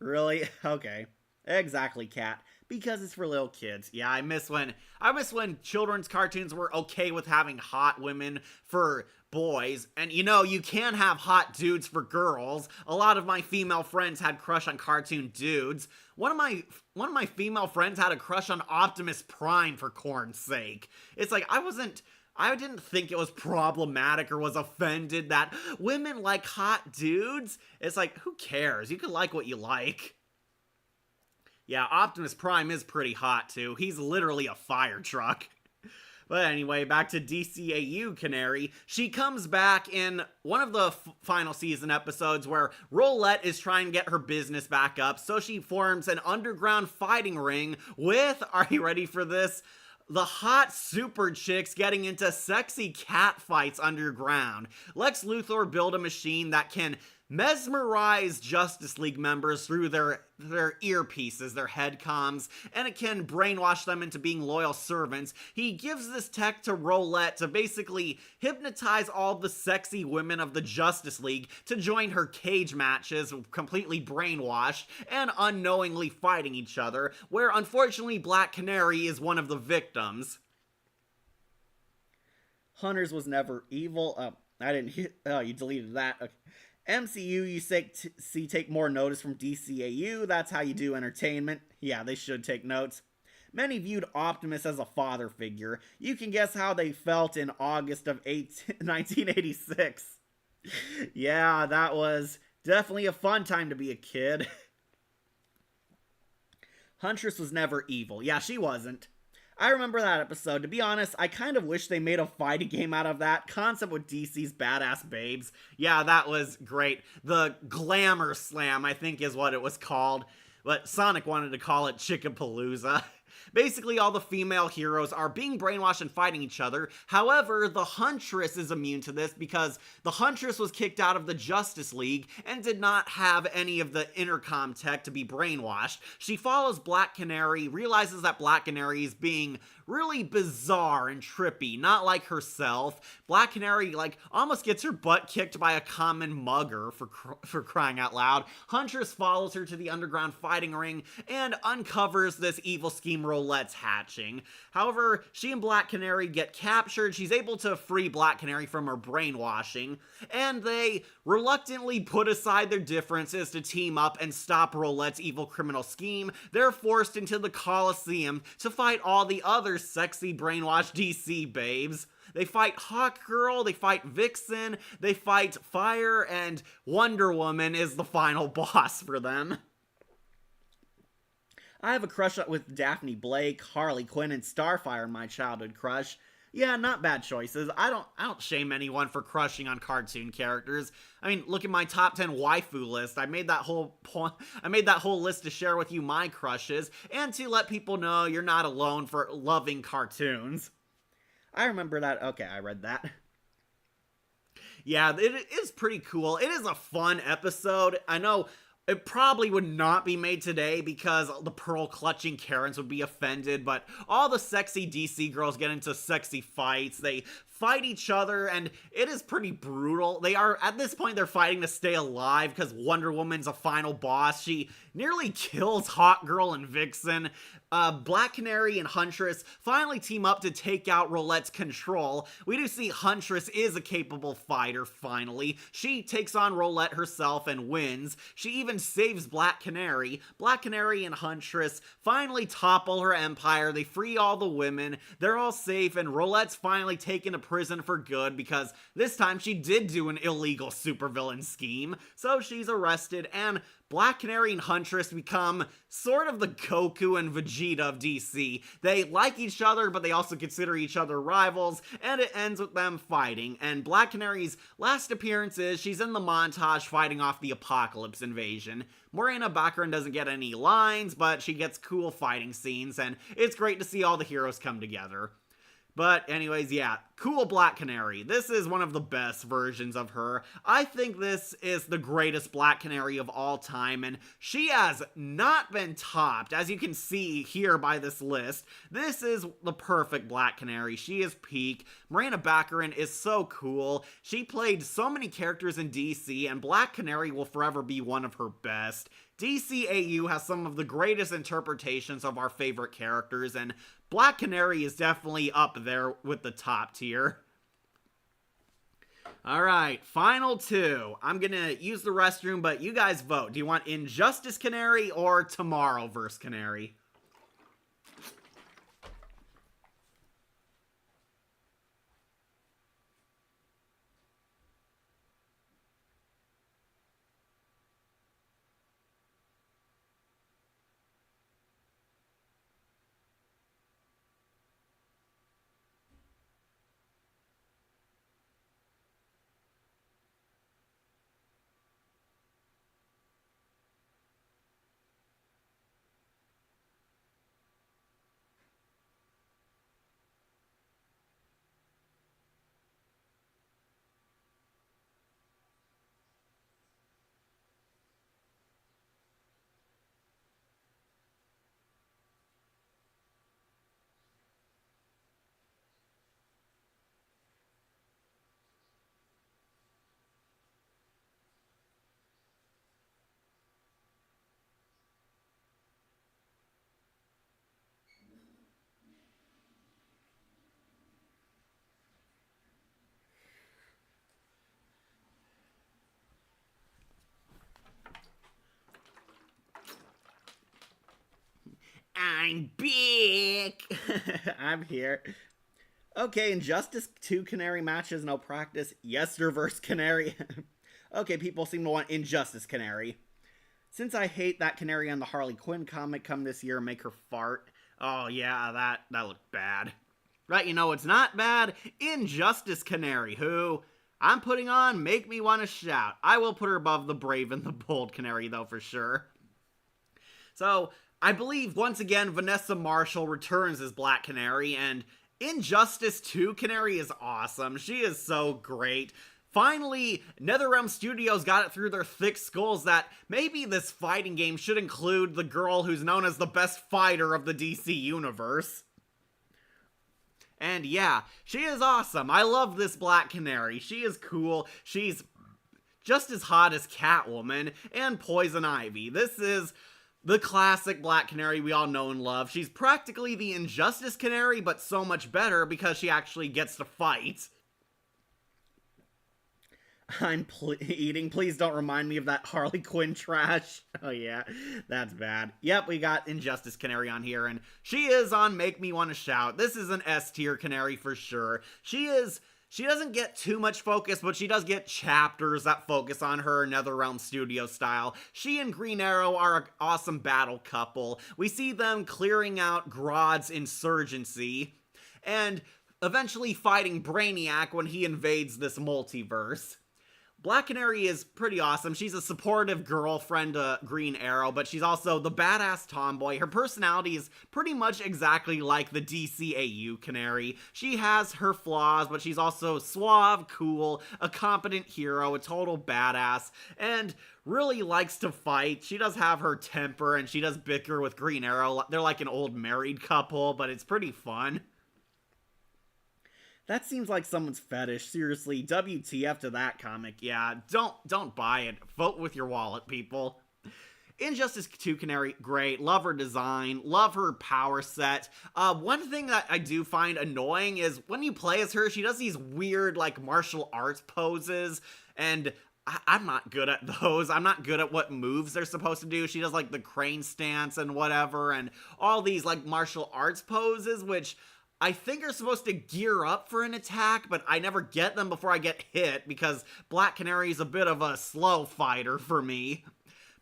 Really? Okay. Exactly, Cat. Because it's for little kids. Yeah, I miss when children's cartoons were okay with having hot women for boys. And you can have hot dudes for girls. A lot of my female friends had crush on cartoon dudes. One of my female friends had a crush on Optimus Prime, for corn's sake. It's like I didn't think it was problematic or was offended that women like hot dudes. It's like, who cares? You can like what you like. Yeah, Optimus Prime is pretty hot too. He's literally a fire truck. But anyway, back to DCAU Canary. She comes back in one of the final season episodes where Roulette is trying to get her business back up, so she forms an underground fighting ring with, are you ready for this? The hot super chicks getting into sexy cat fights underground. Lex Luthor built a machine that can mesmerize Justice League members through their earpieces, their head comms, and it can brainwash them into being loyal servants. He gives this tech to Roulette to basically hypnotize all the sexy women of the Justice League to join her cage matches, completely brainwashed and unknowingly fighting each other, where unfortunately Black Canary is one of the victims. Hunters was never evil. I didn't hit. Oh, you deleted that. Okay. MCU, you see take more notice from DCAU. That's how you do entertainment. Yeah, they should take notes. Many viewed Optimus as a father figure. You can guess how they felt in August of 1986. Yeah, that was definitely a fun time to be a kid. Huntress was never evil. Yeah, she wasn't. I remember that episode. To be honest, I kind of wish they made a fighting game out of that concept with DC's badass babes. Yeah, that was great. The Glamour Slam, I think is what it was called. But Sonic wanted to call it Chickapalooza. Basically, all the female heroes are being brainwashed and fighting each other. However, the Huntress is immune to this because the Huntress was kicked out of the Justice League and did not have any of the intercom tech to be brainwashed. She follows Black Canary, realizes that Black Canary is being really bizarre and trippy, not like herself. Black Canary, almost gets her butt kicked by a common mugger, for crying out loud. Huntress follows her to the underground fighting ring and uncovers this evil scheme Roulette's hatching. However, she and Black Canary get captured. She's able to free Black Canary from her brainwashing, and they reluctantly put aside their differences to team up and stop Roulette's evil criminal scheme. They're forced into the Coliseum to fight all the other sexy brainwashed DC babes. They fight Hawkgirl, they fight Vixen, they fight Fire, and Wonder Woman is the final boss for them. I have a crush with Daphne Blake, Harley Quinn, and Starfire, my childhood crush. Yeah, not bad choices. I don't shame anyone for crushing on cartoon characters. I mean, look at my top 10 waifu list. I made that whole list to share with you my crushes and to let people know you're not alone for loving cartoons. I remember that. Okay, I read that. Yeah, it is pretty cool. It is a fun episode. I know it probably would not be made today because the pearl-clutching Karens would be offended, but all the sexy DC girls get into sexy fights. They fight each other, and it is pretty brutal. At this point, they're fighting to stay alive because Wonder Woman's a final boss. She nearly kills Hawkgirl and Vixen. Black Canary and Huntress finally team up to take out Roulette's control. We do see Huntress is a capable fighter, finally. She takes on Roulette herself and wins. She even saves Black Canary. Black Canary and Huntress finally topple her empire. They free all the women. They're all safe, and Roulette's finally taken to prison for good because this time she did do an illegal supervillain scheme. So she's arrested, and Black Canary and Huntress become sort of the Goku and Vegeta of DC. They like each other, but they also consider each other rivals, and it ends with them fighting. And Black Canary's last appearance is she's in the montage fighting off the Apocalypse invasion. Morena Baccarin doesn't get any lines, but she gets cool fighting scenes, and it's great to see all the heroes come together. But anyways, yeah, cool Black Canary. This is one of the best versions of her. I think this is the greatest Black Canary of all time, and she has not been topped. As you can see here by this list, this is the perfect Black Canary. She is peak. Miranda Baccarin is so cool. She played so many characters in DC, and Black Canary will forever be one of her best. DCAU has some of the greatest interpretations of our favorite characters, and Black Canary is definitely up there with the top tier. Alright, final two. I'm gonna use the restroom, but you guys vote. Do you want Injustice Canary or Tomorrowverse Canary? I'm big. I'm here. Okay, Injustice 2 Canary matches, no practice. Yesterverse Canary. Okay, people seem to want Injustice Canary. Since I hate that Canary on the Harley Quinn comic come this year and make her fart. Oh yeah, that looked bad. Right, you know it's not bad? Injustice Canary, who I'm putting on Make Me Wanna Shout. I will put her above the Brave and the Bold Canary though for sure. So, I believe once again Vanessa Marshall returns as Black Canary, and Injustice 2 Canary is awesome. She is so great. Finally, NetherRealm Studios got it through their thick skulls that maybe this fighting game should include the girl who's known as the best fighter of the DC universe. And yeah, she is awesome. I love this Black Canary. She is cool. She's just as hot as Catwoman and Poison Ivy. This is the classic Black Canary we all know and love. She's practically the Injustice Canary, but so much better because she actually gets to fight. I'm eating. Please don't remind me of that Harley Quinn trash. Oh yeah, that's bad. Yep, we got Injustice Canary on here, and she is on Make Me Wanna Shout. This is an S tier Canary for sure. She doesn't get too much focus, but she does get chapters that focus on her NetherRealm Studio style. She and Green Arrow are an awesome battle couple. We see them clearing out Grodd's insurgency, and eventually fighting Brainiac when he invades this multiverse. Black Canary is pretty awesome. She's a supportive girlfriend to Green Arrow, but she's also the badass tomboy. Her personality is pretty much exactly like the DCAU Canary. She has her flaws, but she's also suave, cool, a competent hero, a total badass, and really likes to fight. She does have her temper, and she does bicker with Green Arrow. They're like an old married couple, but it's pretty fun. That seems like someone's fetish. Seriously, WTF to that comic. Yeah, don't buy it. Vote with your wallet, people. Injustice 2 Canary, great. Love her design. Love her power set. One thing that I do find annoying is when you play as her, she does these weird, like, martial arts poses, and I'm not good at those. I'm not good at what moves they're supposed to do. She does, like, the crane stance and whatever, and all these, like, martial arts poses, which I think are supposed to gear up for an attack, but I never get them before I get hit because Black Canary is a bit of a slow fighter for me.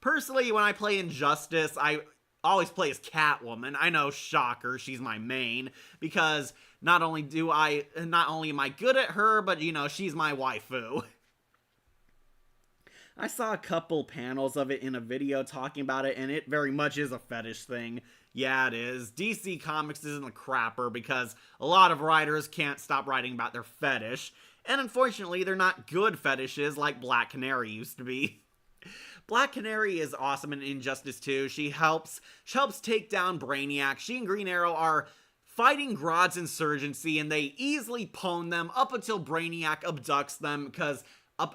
Personally, when I play Injustice, I always play as Catwoman. I know, shocker, she's my main, because not only am I good at her, but, you know, she's my waifu. I saw a couple panels of it in a video talking about it, and it very much is a fetish thing. Yeah, it is. DC Comics isn't a crapper because a lot of writers can't stop writing about their fetish, and unfortunately, they're not good fetishes like Black Canary used to be. Black Canary is awesome in Injustice 2. She helps take down Brainiac. She and Green Arrow are fighting Grodd's insurgency, and they easily pwn them up until Brainiac abducts them because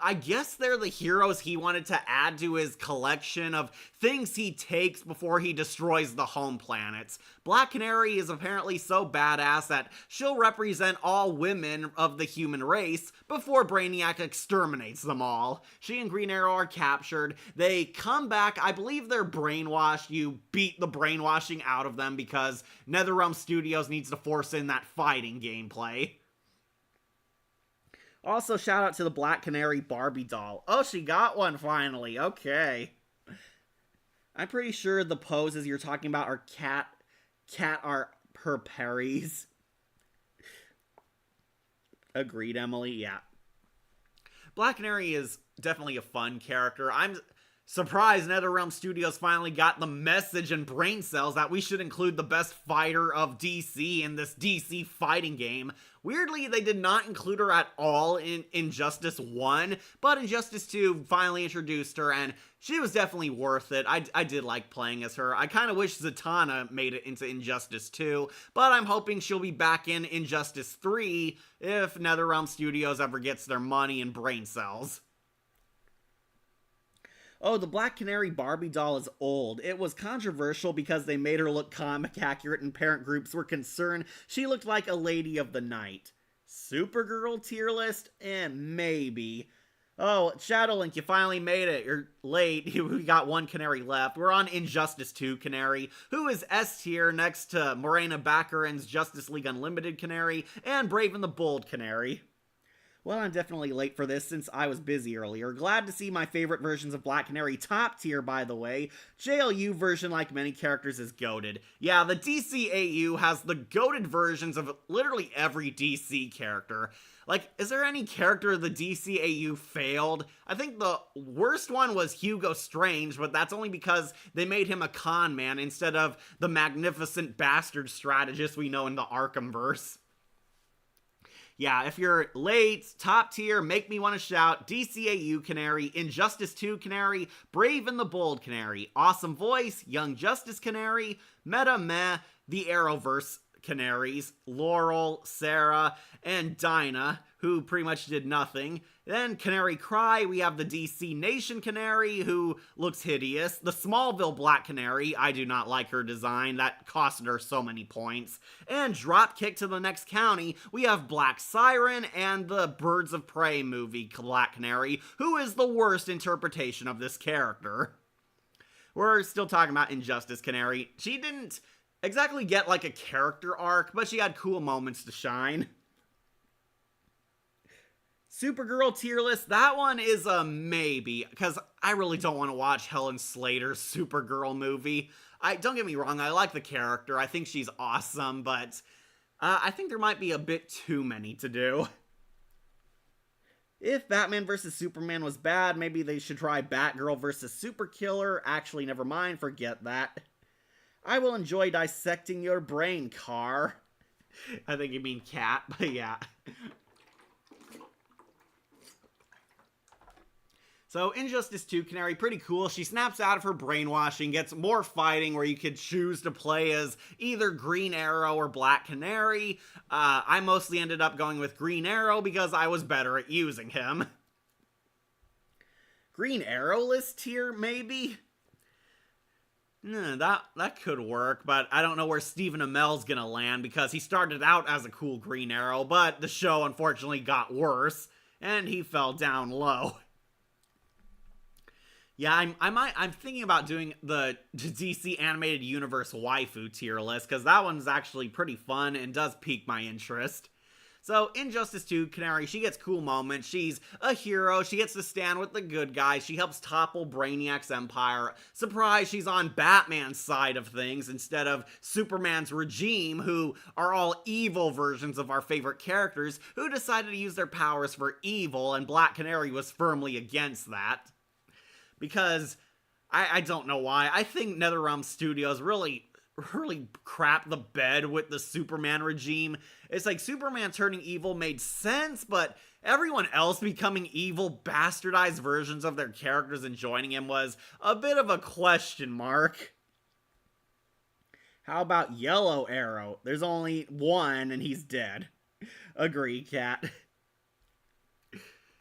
I guess they're the heroes he wanted to add to his collection of things he takes before he destroys the home planets. Black Canary is apparently so badass that she'll represent all women of the human race before Brainiac exterminates them all. She and Green Arrow are captured. They come back. I believe they're brainwashed. You beat the brainwashing out of them because NetherRealm Studios needs to force in that fighting gameplay. Also, shout out to the Black Canary Barbie doll. Oh, she got one finally. Okay. I'm pretty sure the poses you're talking about are cat are her Perry's. Agreed, Emily. Yeah. Black Canary is definitely a fun character. I'm surprised NetherRealm Studios finally got the message in brain cells that we should include the best fighter of DC in this DC fighting game. Weirdly, they did not include her at all in Injustice 1, but Injustice 2 finally introduced her, and she was definitely worth it. I did like playing as her. I kind of wish Zatanna made it into Injustice 2, but I'm hoping she'll be back in Injustice 3 if NetherRealm Studios ever gets their money in brain cells. Oh, the Black Canary Barbie doll is old. It was controversial because they made her look comic accurate and parent groups were concerned she looked like a lady of the night. Supergirl tier list? Maybe. Oh, Shadowlink, you finally made it. You're late. We got one Canary left. We're on Injustice 2 Canary, who is S tier next to Morena Baccarin's Justice League Unlimited Canary and Brave and the Bold Canary. Well, I'm definitely late for this since I was busy earlier. Glad to see my favorite versions of Black Canary top tier, by the way. JLU version, like many characters, is goated. Yeah, the DCAU has the goated versions of literally every DC character. Like, is there any character the DCAU failed? I think the worst one was Hugo Strange, but that's only because they made him a con man instead of the magnificent bastard strategist we know in the Arkhamverse. Yeah, if you're late, top tier, make me want to shout, DCAU Canary, Injustice 2 Canary, Brave and the Bold Canary, Awesome Voice, Young Justice Canary, Meta Meh, the Arrowverse Canaries, Laurel, Sarah, and Dinah, who pretty much did nothing. Then Canary Cry, we have the DC Nation Canary, who looks hideous. The Smallville Black Canary, I do not like her design, that costed her so many points. And Dropkick to the next county, we have Black Siren and the Birds of Prey movie Black Canary, who is the worst interpretation of this character. We're still talking about Injustice Canary. She didn't exactly get like a character arc, but she had cool moments to shine. Supergirl tier list, that one is a maybe, because I really don't want to watch Helen Slater's Supergirl movie. Don't get me wrong, I like the character, I think she's awesome, but I think there might be a bit too many to do. If Batman vs. Superman was bad, maybe they should try Batgirl vs. Superkiller. Actually, never mind, forget that. I will enjoy dissecting your brain, Car. I think you mean cat, but yeah. So, Injustice 2 Canary, pretty cool. She snaps out of her brainwashing, gets more fighting where you could choose to play as either Green Arrow or Black Canary. I mostly ended up going with Green Arrow because I was better at using him. Green Arrow list tier, maybe? That could work, but I don't know where Stephen Amell's gonna land because he started out as a cool Green Arrow, but the show unfortunately got worse, and he fell down low. Yeah, I'm thinking about doing the DC Animated Universe waifu tier list, because that one's actually pretty fun and does pique my interest. So, Injustice 2 Canary, she gets cool moments, she's a hero, she gets to stand with the good guys, she helps topple Brainiac's empire. Surprise, she's on Batman's side of things instead of Superman's regime, who are all evil versions of our favorite characters, who decided to use their powers for evil, and Black Canary was firmly against that. Because, I don't know why, I think NetherRealm Studios really really crap the bed with the Superman regime. It's like Superman turning evil made sense, but everyone else becoming evil, bastardized versions of their characters and joining him was a bit of a question mark. How about Yellow Arrow? There's only one and he's dead. Agree, Cat.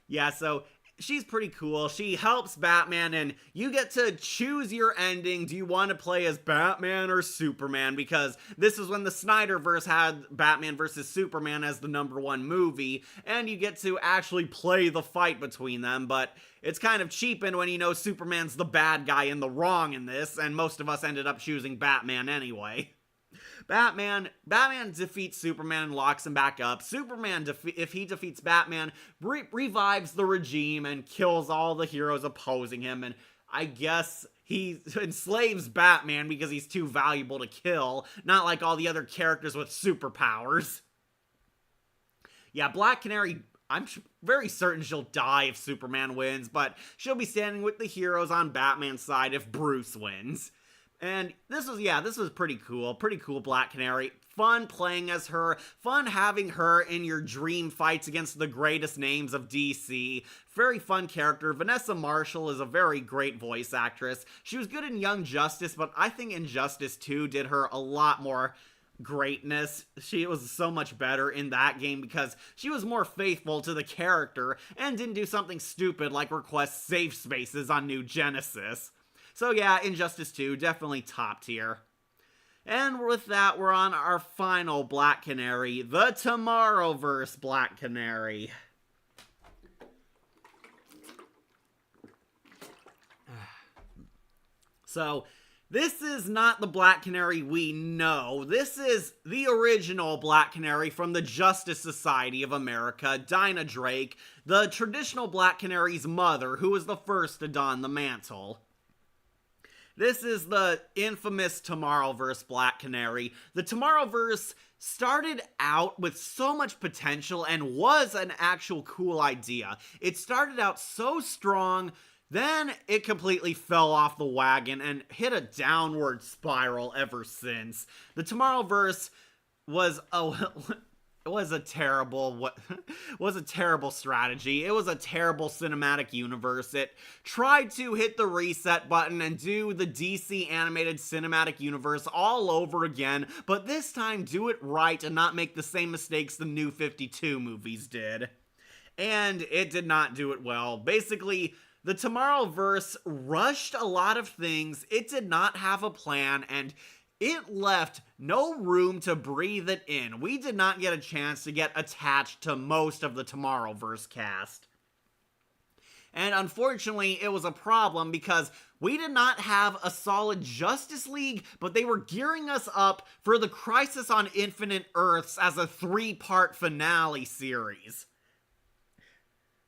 Yeah, so she's pretty cool. She helps Batman, and you get to choose your ending. Do you want to play as Batman or Superman? Because this is when the Snyderverse had Batman versus Superman as the #1 movie, and you get to actually play the fight between them, but it's kind of cheapened when you know Superman's the bad guy and the wrong in this, and most of us ended up choosing Batman anyway. Batman defeats Superman and locks him back up. Superman, if he defeats Batman, revives the regime and kills all the heroes opposing him. And I guess he enslaves Batman because he's too valuable to kill, not like all the other characters with superpowers. Yeah, Black Canary, I'm very certain she'll die if Superman wins, but she'll be standing with the heroes on Batman's side if Bruce wins. And this was pretty cool. Pretty cool Black Canary. Fun playing as her. Fun having her in your dream fights against the greatest names of DC. Very fun character. Vanessa Marshall is a very great voice actress. She was good in Young Justice, but I think Injustice 2 did her a lot more greatness. She was so much better in that game because she was more faithful to the character and didn't do something stupid like request safe spaces on New Genesis. So yeah, Injustice 2, definitely top tier. And with that, we're on our final Black Canary, the Tomorrowverse Black Canary. So, this is not the Black Canary we know. This is the original Black Canary from the Justice Society of America, Dinah Drake, the traditional Black Canary's mother, who was the first to don the mantle. This is the infamous Tomorrowverse Black Canary. The Tomorrowverse started out with so much potential and was an actual cool idea. It started out so strong, then it completely fell off the wagon and hit a downward spiral ever since. The Tomorrowverse was a terrible strategy. It was a terrible cinematic universe. It tried to hit the reset button and do the DC animated cinematic universe all over again, but this time do it right and not make the same mistakes the New 52 movies did. And it did not do it well. Basically, the Tomorrowverse rushed a lot of things. It did not have a plan, and it left no room to breathe it in. We did not get a chance to get attached to most of the Tomorrowverse cast. And unfortunately, it was a problem because we did not have a solid Justice League, but they were gearing us up for the Crisis on Infinite Earths as a 3-part finale series.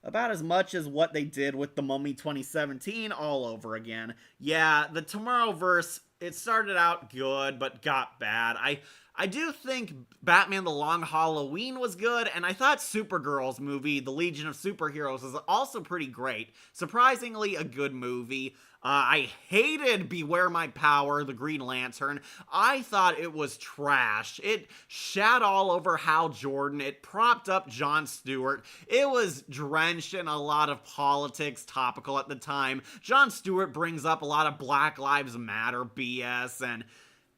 About as much as what they did with The Mummy 2017 all over again. Yeah, the Tomorrowverse, it started out good, but got bad. I do think Batman The Long Halloween was good, and I thought Supergirl's movie, The Legion of Superheroes, was also pretty great. Surprisingly, a good movie. I hated Beware My Power, the Green Lantern. I thought it was trash. It shat all over Hal Jordan. It propped up Jon Stewart. It was drenched in a lot of politics, topical at the time. Jon Stewart brings up a lot of Black Lives Matter BS, and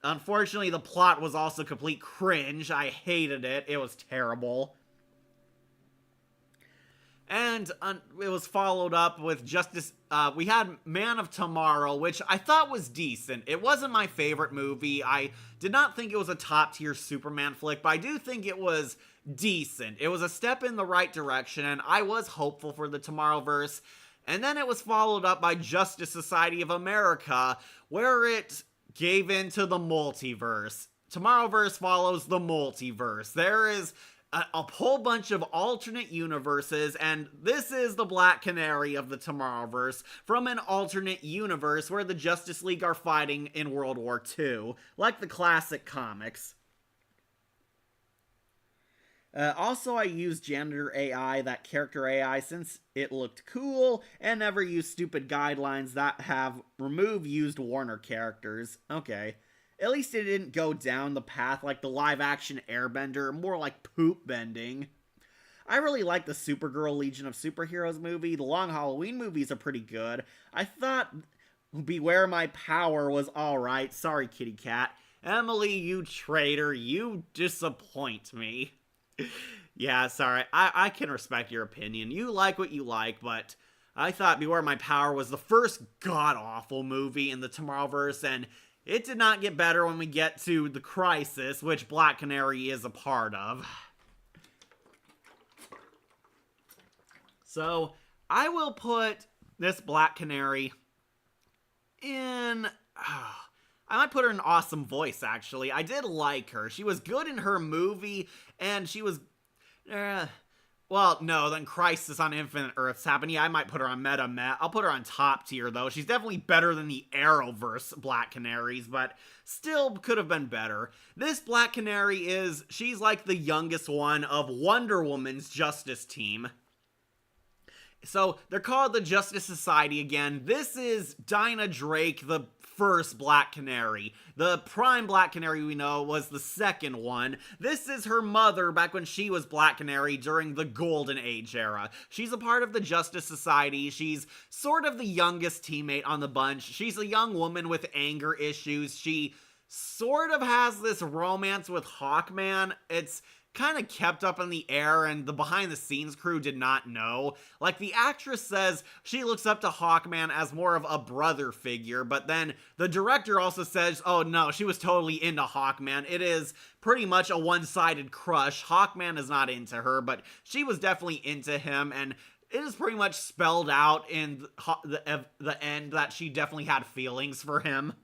unfortunately, the plot was also complete cringe. I hated it. It was terrible. And it was followed up with we had Man of Tomorrow, which I thought was decent. It wasn't my favorite movie. I did not think it was a top-tier Superman flick, but I do think it was decent. It was a step in the right direction, and I was hopeful for the Tomorrowverse. And then it was followed up by Justice Society of America, where it gave into the multiverse. Tomorrowverse follows the multiverse. There is a whole bunch of alternate universes, and this is the Black Canary of the Tomorrowverse from an alternate universe where the Justice League are fighting in World War II, like the classic comics. Also, I used Janitor AI, that character AI, since it looked cool, and never used stupid guidelines that have remove used Warner characters. Okay. At least it didn't go down the path like the live action Airbender, more like poop bending. I really like the Supergirl Legion of Superheroes movie. The Long Halloween movies are pretty good. I thought Beware My Power was alright. Sorry, kitty cat. Emily, you traitor. You disappoint me. Yeah, sorry. I can respect your opinion. You like what you like, but I thought Beware My Power was the first god-awful movie in the Tomorrowverse, and it did not get better when we get to The Crisis, which Black Canary is a part of. So, I will put this Black Canary in... I might put her in Awesome Voice, actually. I did like her. She was good in her movie, and she was... well, no, then Crisis on Infinite Earths happened. Yeah, I might put her on Meta Met. I'll put her on top tier, though. She's definitely better than the Arrowverse Black Canaries, but still could have been better. This Black Canary she's like the youngest one of Wonder Woman's Justice Team. So, they're called the Justice Society again. This is Dinah Drake, the first Black Canary. The prime Black Canary we know was the second one. This is her mother back when she was Black Canary during the Golden Age era. She's a part of the Justice Society. She's sort of the youngest teammate on the bunch. She's a young woman with anger issues. She sort of has this romance with Hawkman. It's kind of kept up in the air, and the behind-the-scenes crew did not know. Like, the actress says she looks up to Hawkman as more of a brother figure, but then the director also says, oh no, she was totally into Hawkman. It is pretty much a one-sided crush. Hawkman is not into her, but she was definitely into him, and it is pretty much spelled out in the end that she definitely had feelings for him.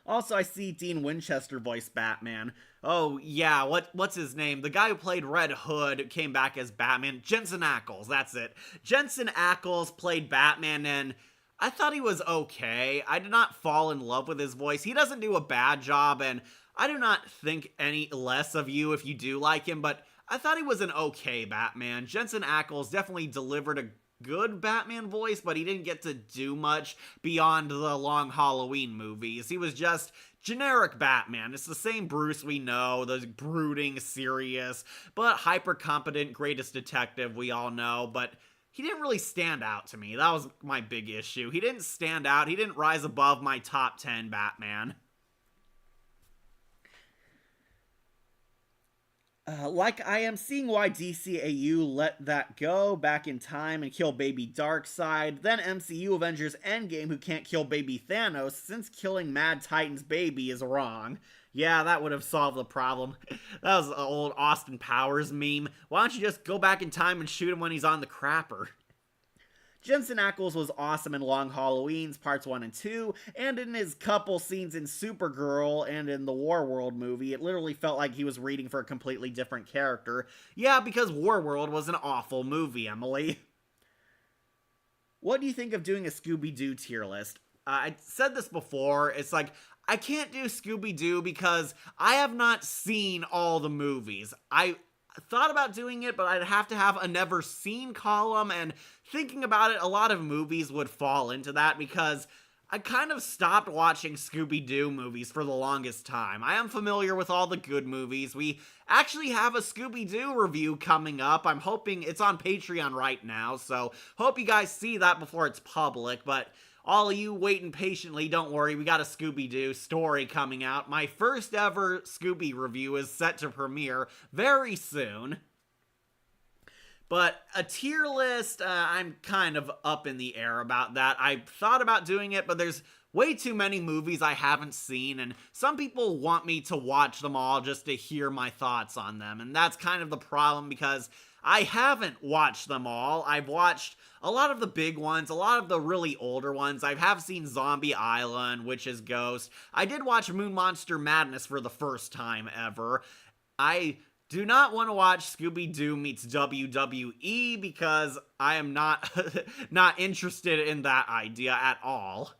Also, I see Dean Winchester voice Batman. Oh, yeah, what's his name? The guy who played Red Hood came back as Batman. Jensen Ackles, that's it. Jensen Ackles played Batman, and I thought he was okay. I did not fall in love with his voice. He doesn't do a bad job, and I do not think any less of you if you do like him, but I thought he was an okay Batman. Jensen Ackles definitely delivered a good Batman voice, but he didn't get to do much beyond the Long Halloween movies. He was just generic Batman. It's the same Bruce we know, the brooding, serious, but hyper-competent greatest detective we all know, but he didn't really stand out to me. That was my big issue. He didn't stand out. He didn't rise above my top 10 Batman. Like, I am seeing why DCAU let that go back in time and kill baby Darkseid, then MCU Avengers Endgame who can't kill baby Thanos since killing Mad Titan's baby is wrong. Yeah, that would have solved the problem. That was an old Austin Powers meme. Why don't you just go back in time and shoot him when he's on the crapper? Jensen Ackles was awesome in Long Halloweens Parts 1 and 2, and in his couple scenes in Supergirl and in the Warworld movie. It literally felt like he was reading for a completely different character. Yeah, because Warworld was an awful movie, Emily. What do you think of doing a Scooby-Doo tier list? I said this before, it's like, I can't do Scooby-Doo because I have not seen all the movies. I thought about doing it, but I'd have to have a never seen column, and thinking about it, a lot of movies would fall into that because I kind of stopped watching Scooby-Doo movies for the longest time. I am familiar with all the good movies. We actually have a Scooby-Doo review coming up. I'm hoping it's on Patreon right now, so hope you guys see that before it's public, but all of you waiting patiently, don't worry, we got a Scooby-Doo story coming out. My first ever Scooby review is set to premiere very soon. But a tier list, I'm kind of up in the air about that. I thought about doing it, but there's way too many movies I haven't seen, and some people want me to watch them all just to hear my thoughts on them, and that's kind of the problem because I haven't watched them all. I've watched a lot of the big ones, a lot of the really older ones. I have seen Zombie Island, Witch's Ghost. I did watch Moon Monster Madness for the first time ever. I do not want to watch Scooby-Doo meets WWE because I am not interested in that idea at all.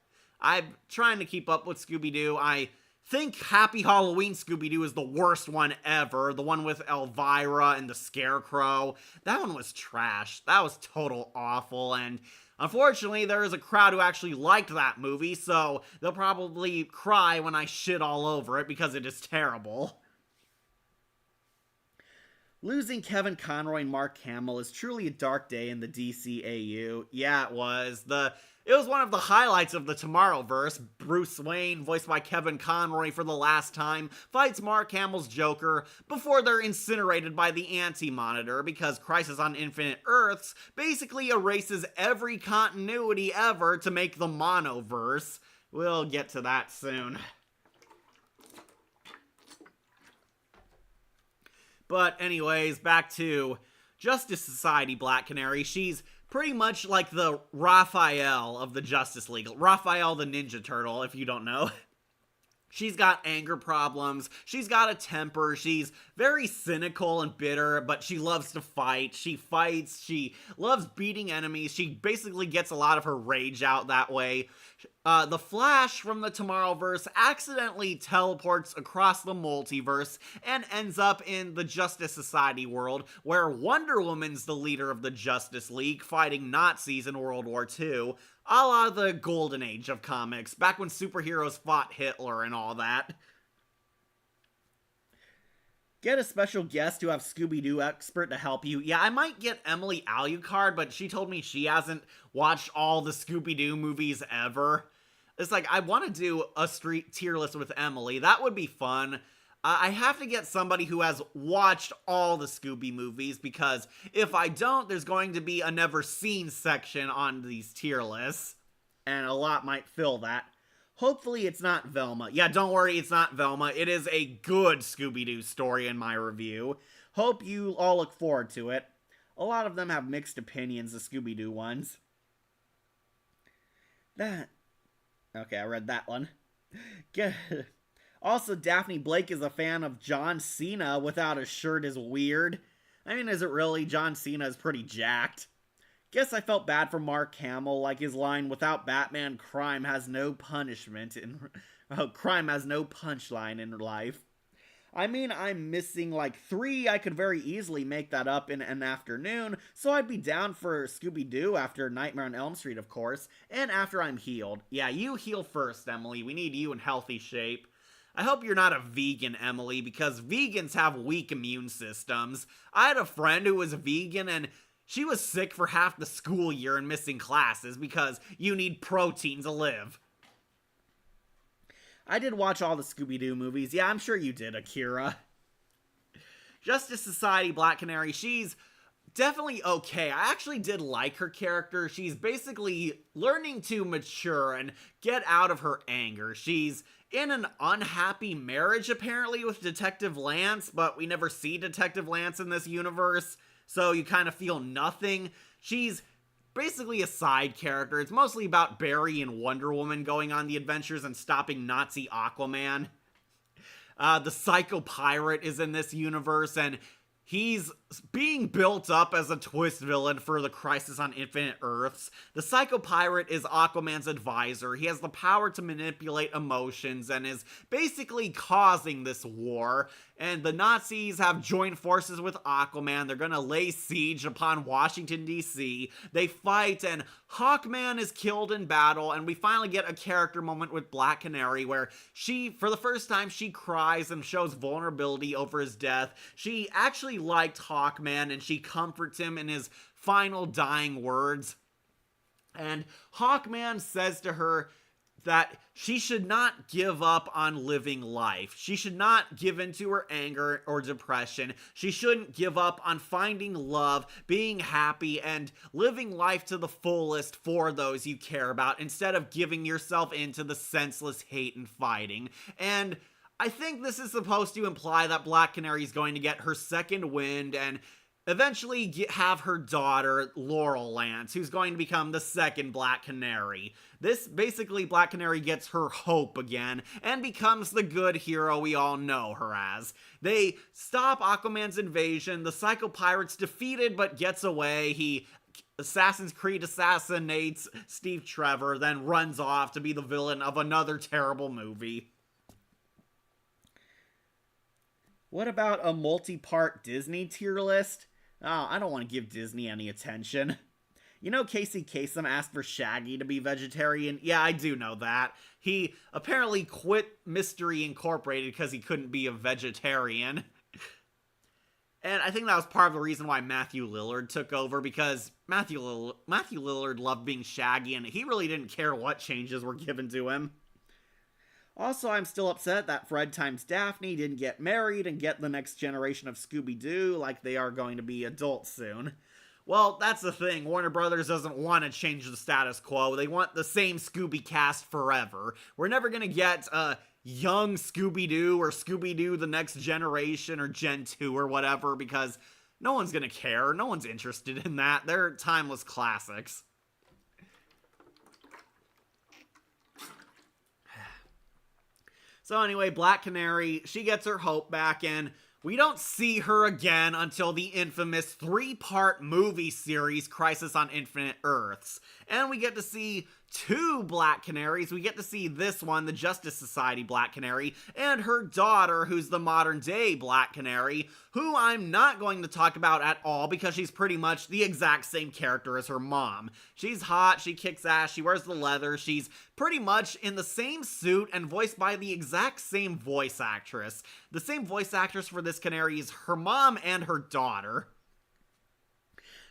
I'm trying to keep up with Scooby-Doo. I think Happy Halloween Scooby-Doo is the worst one ever. The one with Elvira and the Scarecrow. That one was trash. That was total awful. And Unfortunately, there is a crowd who actually liked that movie, so they'll probably cry when I shit all over it because it is terrible. Losing Kevin Conroy and Mark Hamill is truly a dark day in the DCAU. Yeah, it was. It was one of the highlights of the Tomorrowverse. Bruce Wayne, voiced by Kevin Conroy for the last time, fights Mark Hamill's Joker before they're incinerated by the Anti-Monitor because Crisis on Infinite Earths basically erases every continuity ever to make the Monoverse. We'll get to that soon. But anyways, back to Justice Society Black Canary. She's pretty much like the Raphael of the Justice League. Raphael the Ninja Turtle, if you don't know. She's got anger problems. She's got a temper. She's very cynical and bitter, but she loves to fight. She fights. She loves beating enemies. She basically gets a lot of her rage out that way. The Flash from the Tomorrowverse accidentally teleports across the multiverse and ends up in the Justice Society world, where Wonder Woman's the leader of the Justice League, fighting Nazis in World War II, a la the golden age of comics, back when superheroes fought Hitler and all that. Get a special guest to have Scooby-Doo expert to help you. Yeah, I might get Emily Alucard, but she told me she hasn't watched all the Scooby-Doo movies ever. It's like, I want to do a street tier list with Emily. That would be fun. I have to get somebody who has watched all the Scooby movies, because if I don't, there's going to be a never seen section on these tier lists, and a lot might fill that. Hopefully it's not Velma. Yeah, don't worry, it's not Velma. It is a good Scooby-Doo story in my review. Hope you all look forward to it. A lot of them have mixed opinions, the Scooby-Doo ones. Okay, I read that one. Also, Daphne Blake is a fan of John Cena without a shirt is weird. I mean, is it really? John Cena is pretty jacked. Guess I felt bad for Mark Hamill, like his line, "Without Batman, crime has no punishment crime has no punchline in life." I mean, I'm missing like 3. I could very easily make that up in an afternoon, so I'd be down for Scooby-Doo after Nightmare on Elm Street, of course, and after I'm healed. Yeah, you heal first, Emily. We need you in healthy shape. I hope you're not a vegan, Emily, because vegans have weak immune systems. I had a friend who was vegan, and she was sick for half the school year and missing classes because you need protein to live. I did watch all the Scooby-Doo movies. Yeah, I'm sure you did, Akira. Justice Society Black Canary, she's definitely okay. I actually did like her character. She's basically learning to mature and get out of her anger. She's in an unhappy marriage, apparently, with Detective Lance, but we never see Detective Lance in this universe, so you kind of feel nothing. She's basically a side character. It's mostly about Barry and Wonder Woman going on the adventures and stopping Nazi Aquaman. The Psycho Pirate is in this universe, and he's being built up as a twist villain for the Crisis on Infinite Earths. The Psycho Pirate is Aquaman's advisor. He has the power to manipulate emotions and is basically causing this war. And the Nazis have joined forces with Aquaman. They're gonna lay siege upon Washington, D.C. They fight, and Hawkman is killed in battle, and we finally get a character moment with Black Canary where she, for the first time, she cries and shows vulnerability over his death. She actually liked Hawkman, and she comforts him in his final dying words. And Hawkman says to her that she should not give up on living life. She should not give in to her anger or depression. She shouldn't give up on finding love, being happy, and living life to the fullest for those you care about, instead of giving yourself into the senseless hate and fighting. And I think this is supposed to imply that Black Canary is going to get her second wind and eventually have her daughter, Laurel Lance, who's going to become the second Black Canary. This, basically, Black Canary gets her hope again and becomes the good hero we all know her as. They stop Aquaman's invasion, the Psycho Pirate's defeated but gets away, he Assassin's Creed assassinates Steve Trevor, then runs off to be the villain of another terrible movie. What about a multi-part Disney tier list? Oh, I don't want to give Disney any attention. You know Casey Kasem asked for Shaggy to be vegetarian? Yeah, I do know that. He apparently quit Mystery Incorporated because he couldn't be a vegetarian. And I think that was part of the reason why Matthew Lillard took over, because Matthew Lillard loved being Shaggy, and he really didn't care what changes were given to him. Also, I'm still upset that Fred times Daphne didn't get married and get the next generation of Scooby-Doo like they are going to be adults soon. Well, that's the thing. Warner Brothers doesn't want to change the status quo. They want the same Scooby cast forever. We're never going to get a young Scooby-Doo or Scooby-Doo the Next Generation or Gen 2 or whatever, because no one's going to care. No one's interested in that. They're timeless classics. So anyway, Black Canary, she gets her hope back, and we don't see her again until the infamous 3-part movie series, Crisis on Infinite Earths. And we get to see 2 Black Canaries. We get to see this one, the Justice Society Black Canary, and her daughter, who's the modern-day Black Canary, who I'm not going to talk about at all because she's pretty much the exact same character as her mom. She's hot, she kicks ass, she wears the leather, she's pretty much in the same suit and voiced by the exact same voice actress. The same voice actress for this canary is her mom and her daughter.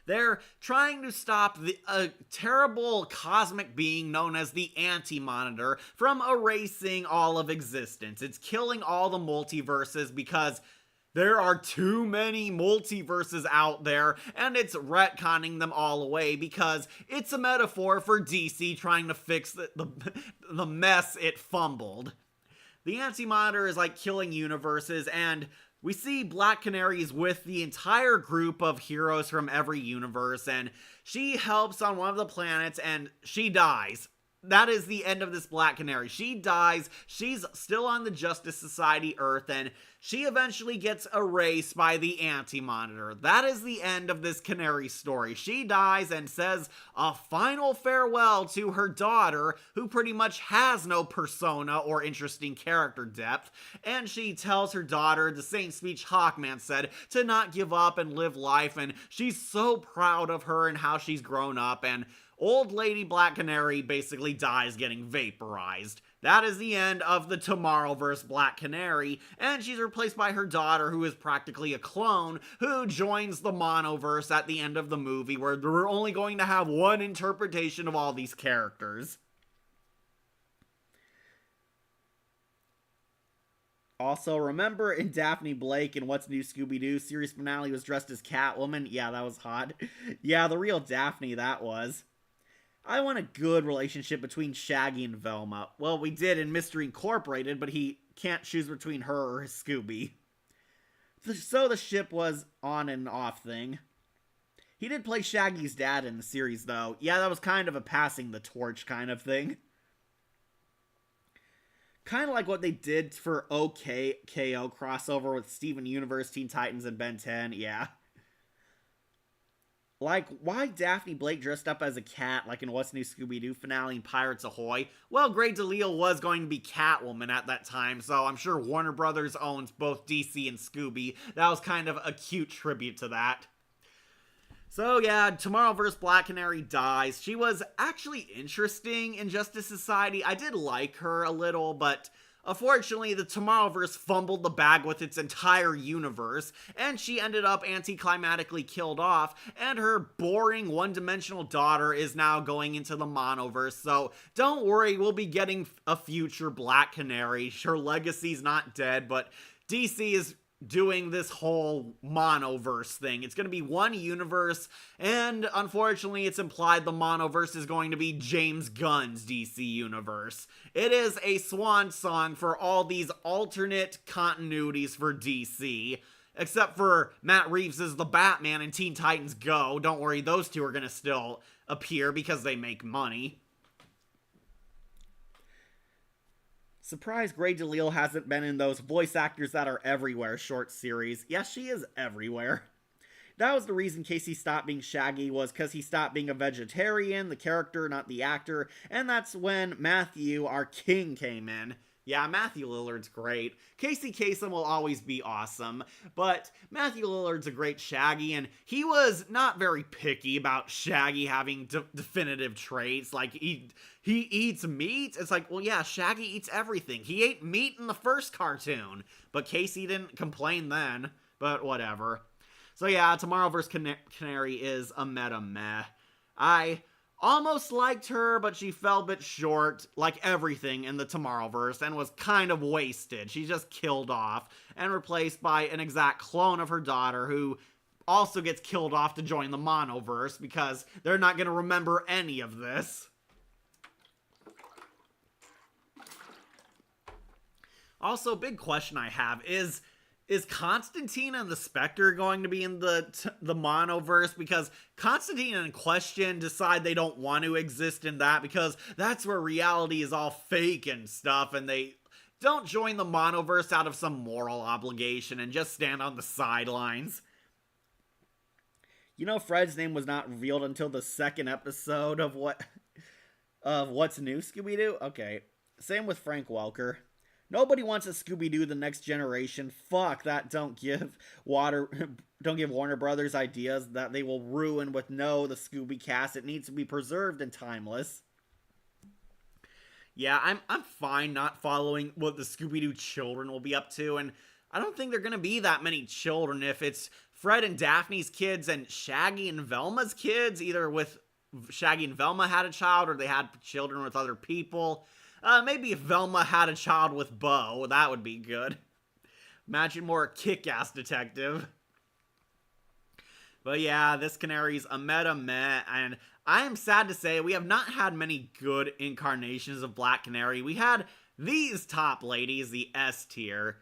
They're trying to stop a terrible cosmic being known as the Anti-Monitor from erasing all of existence. It's killing all the multiverses because there are too many multiverses out there, and it's retconning them all away because it's a metaphor for DC trying to fix the mess it fumbled. The Anti-Monitor is like killing universes, and we see Black Canaries with the entire group of heroes from every universe, and she helps on one of the planets, and she dies. That is the end of this Black Canary. She dies, she's still on the Justice Society Earth, and she eventually gets erased by the Anti-Monitor. That is the end of this Canary story. She dies and says a final farewell to her daughter, who pretty much has no persona or interesting character depth, and she tells her daughter the same speech Hawkman said, to not give up and live life, and she's so proud of her and how she's grown up, and Old Lady Black Canary basically dies getting vaporized. That is the end of the Tomorrowverse Black Canary, and she's replaced by her daughter, who is practically a clone, who joins the Monoverse at the end of the movie, where we're only going to have one interpretation of all these characters. Also, remember in Daphne Blake in What's New Scooby-Doo, series finale was dressed as Catwoman? Yeah, that was hot. Yeah, the real Daphne that was. I want a good relationship between Shaggy and Velma. Well, we did in Mystery Incorporated, but he can't choose between her or his Scooby. So the ship was on and off thing. He did play Shaggy's dad in the series, though. Yeah, that was kind of a passing the torch kind of thing. Kind of like what they did for OKKO crossover with Steven Universe, Teen Titans, and Ben 10, yeah. Like, why Daphne Blake dressed up as a cat, like in What's New Scooby-Doo finale and Pirates Ahoy? Well, Grey DeLisle was going to be Catwoman at that time, so I'm sure Warner Brothers owns both DC and Scooby. That was kind of a cute tribute to that. So yeah, Tomorrowverse Black Canary dies. She was actually interesting in Justice Society. I did like her a little, but unfortunately, the Tomorrowverse fumbled the bag with its entire universe, and she ended up anticlimactically killed off, and her boring one-dimensional daughter is now going into the Monoverse, so don't worry, we'll be getting a future Black Canary. Her legacy's not dead, but DC is doing this whole Monoverse thing. It's going to be one universe, and unfortunately it's implied the Monoverse is going to be James Gunn's DC universe. It is a swan song for all these alternate continuities for DC, except for Matt Reeves' The Batman and Teen Titans Go. Don't worry, those two are going to still appear because they make money. Surprised Grey DeLisle hasn't been in those voice actors that are everywhere short series. Yes, she is everywhere. That was the reason Casey stopped being Shaggy, was because he stopped being a vegetarian, the character, not the actor, and that's when Matthew, our king, came in. Yeah, Matthew Lillard's great. Casey Kasem will always be awesome, but Matthew Lillard's a great Shaggy, and he was not very picky about Shaggy having definitive traits. Like, he eats meat. It's like, well, yeah, Shaggy eats everything. He ate meat in the first cartoon, but Casey didn't complain then, but whatever. So yeah, Tomorrowverse Canary is a meta meh. I almost liked her, but she fell a bit short, like everything in the Tomorrowverse, and was kind of wasted. She just killed off, and replaced by an exact clone of her daughter, who also gets killed off to join the Monoverse, because they're not going to remember any of this. Also, big question I have is Constantine and the Spectre going to be in the Monoverse? Because Constantine and Question decide they don't want to exist in that, because that's where reality is all fake and stuff, and they don't join the Monoverse out of some moral obligation and just stand on the sidelines. You know, Fred's name was not revealed until the second episode of What's New, Scooby-Doo? Okay. Same with Frank Welker. Nobody wants a Scooby-Doo the Next Generation. Fuck that. Don't give Warner Brothers ideas that they will ruin with the Scooby cast. It needs to be preserved and timeless. Yeah, I'm fine not following what the Scooby-Doo children will be up to, and I don't think there are gonna be that many children if it's Fred and Daphne's kids and Shaggy and Velma's kids, either with Shaggy and Velma had a child or they had children with other people. Maybe if Velma had a child with Bo, that would be good. Imagine more kick-ass detective. But yeah, this Canary's a meta meh, and I am sad to say we have not had many good incarnations of Black Canary. We had these top ladies, the S tier,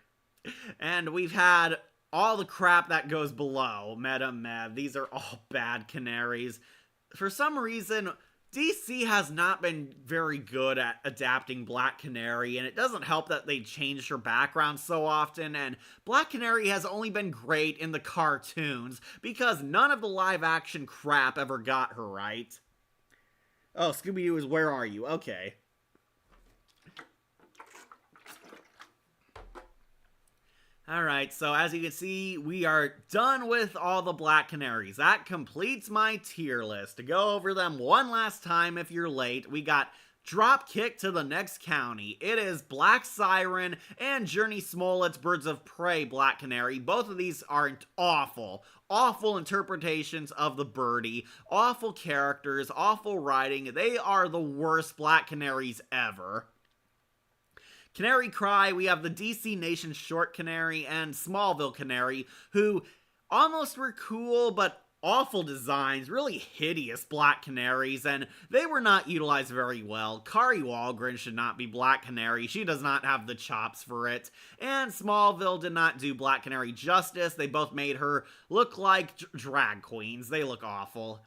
and we've had all the crap that goes below, meta meh. These are all bad canaries. For some reason, DC has not been very good at adapting Black Canary, and it doesn't help that they changed her background so often, and Black Canary has only been great in the cartoons, because none of the live-action crap ever got her right. Oh, Scooby-Doo is Where Are You? Okay. Alright, so as you can see, we are done with all the Black Canaries. That completes my tier list. To go over them one last time if you're late, we got Dropkick to the Next County. It is Black Siren and Journey Smollett's Birds of Prey Black Canary. Both of these are awful interpretations of the birdie, awful characters, awful writing. They are the worst Black Canaries ever. Canary Cry, we have the DC Nation Short Canary and Smallville Canary, who almost were cool, but awful designs, really hideous Black Canaries, and they were not utilized very well. Kari Wahlgren should not be Black Canary. She does not have the chops for it. And Smallville did not do Black Canary justice. They both made her look like drag queens. They look awful.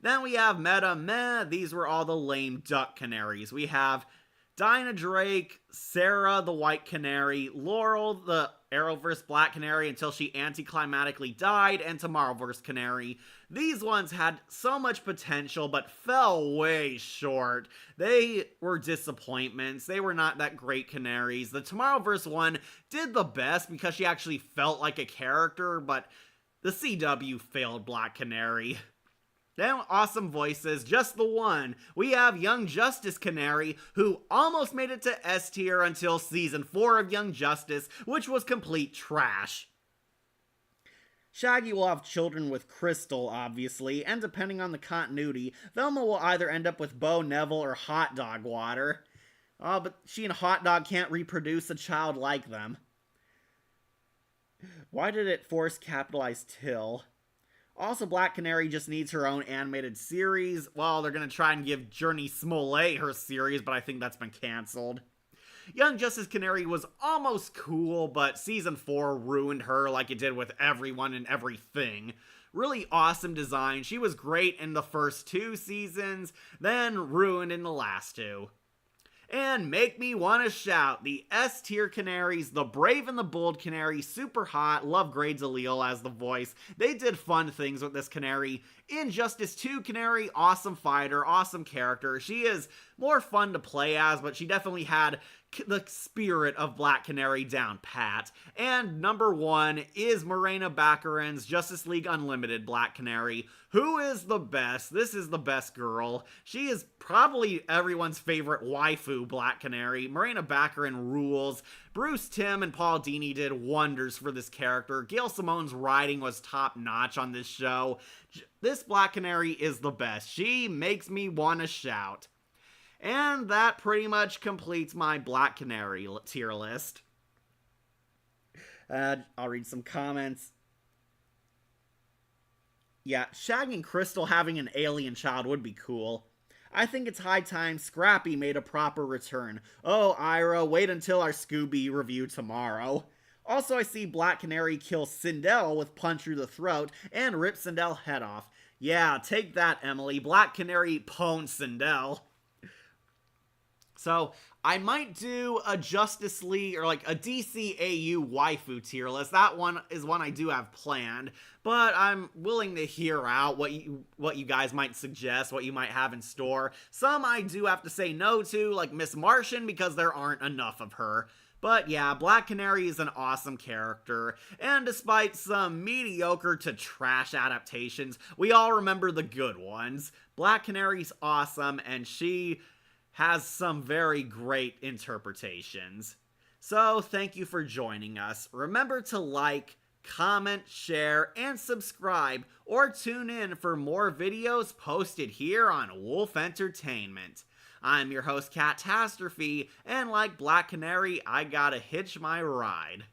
Then we have Meta Meh. These were all the lame Duck Canaries. We have Dinah Drake, Sarah the White Canary, Laurel the Arrowverse Black Canary until she anticlimatically died, and Tomorrowverse Canary. These ones had so much potential but fell way short. They were disappointments. They were not that great canaries. The Tomorrowverse one did the best because she actually felt like a character, but the CW failed Black Canary. Then awesome voices, just the one. We have Young Justice Canary, who almost made it to S tier until season 4 of Young Justice, which was complete trash. Shaggy will have children with Crystal, obviously, and depending on the continuity, Velma will either end up with Bo Neville or Hot Dog Water. Oh, but she and Hot Dog can't reproduce a child like them. Why did it force capitalize Till? Also, Black Canary just needs her own animated series. Well, they're gonna try and give Journey Smollett her series, but I think that's been cancelled. Young Justice Canary was almost cool, but season 4 ruined her like it did with everyone and everything. Really awesome design. She was great in the first 2 seasons, then ruined in the last 2. And make me want to shout, the S tier canaries, the Brave and the Bold Canary, super hot, love Grades Allele as the voice. They did fun things with this canary. Injustice 2 Canary, awesome fighter, awesome character. She is more fun to play as, but she definitely had the spirit of Black Canary down pat. And number 1 is Morena Baccarin's Justice League Unlimited Black Canary. Who is the best? This is the best girl. She is probably everyone's favorite waifu Black Canary. Morena Baccarin rules. Bruce Timm and Paul Dini did wonders for this character. Gail Simone's writing was top notch on this show. This Black Canary is the best. She makes me want to shout. And that pretty much completes my Black Canary tier list. I'll read some comments. Yeah, Shaggy and Crystal having an alien child would be cool. I think it's high time Scrappy made a proper return. Oh, Ira, wait until our Scooby review tomorrow. Also, I see Black Canary kill Sindel with punch through the throat and rip Sindel's head off. Yeah, take that, Emily. Black Canary pwned Sindel. So, I might do a Justice League or like a DCAU waifu tier list. That one is one I do have planned, but I'm willing to hear out what you guys might suggest, what you might have in store. Some I do have to say no to, like Miss Martian, because there aren't enough of her. But yeah, Black Canary is an awesome character, and despite some mediocre to trash adaptations, we all remember the good ones. Black Canary's awesome, and she has some very great interpretations. So, thank you for joining us. Remember to like, comment, share, and subscribe, or tune in for more videos posted here on Wolf Entertainment. I'm your host, Catastrophe, and like Black Canary, I gotta hitch my ride.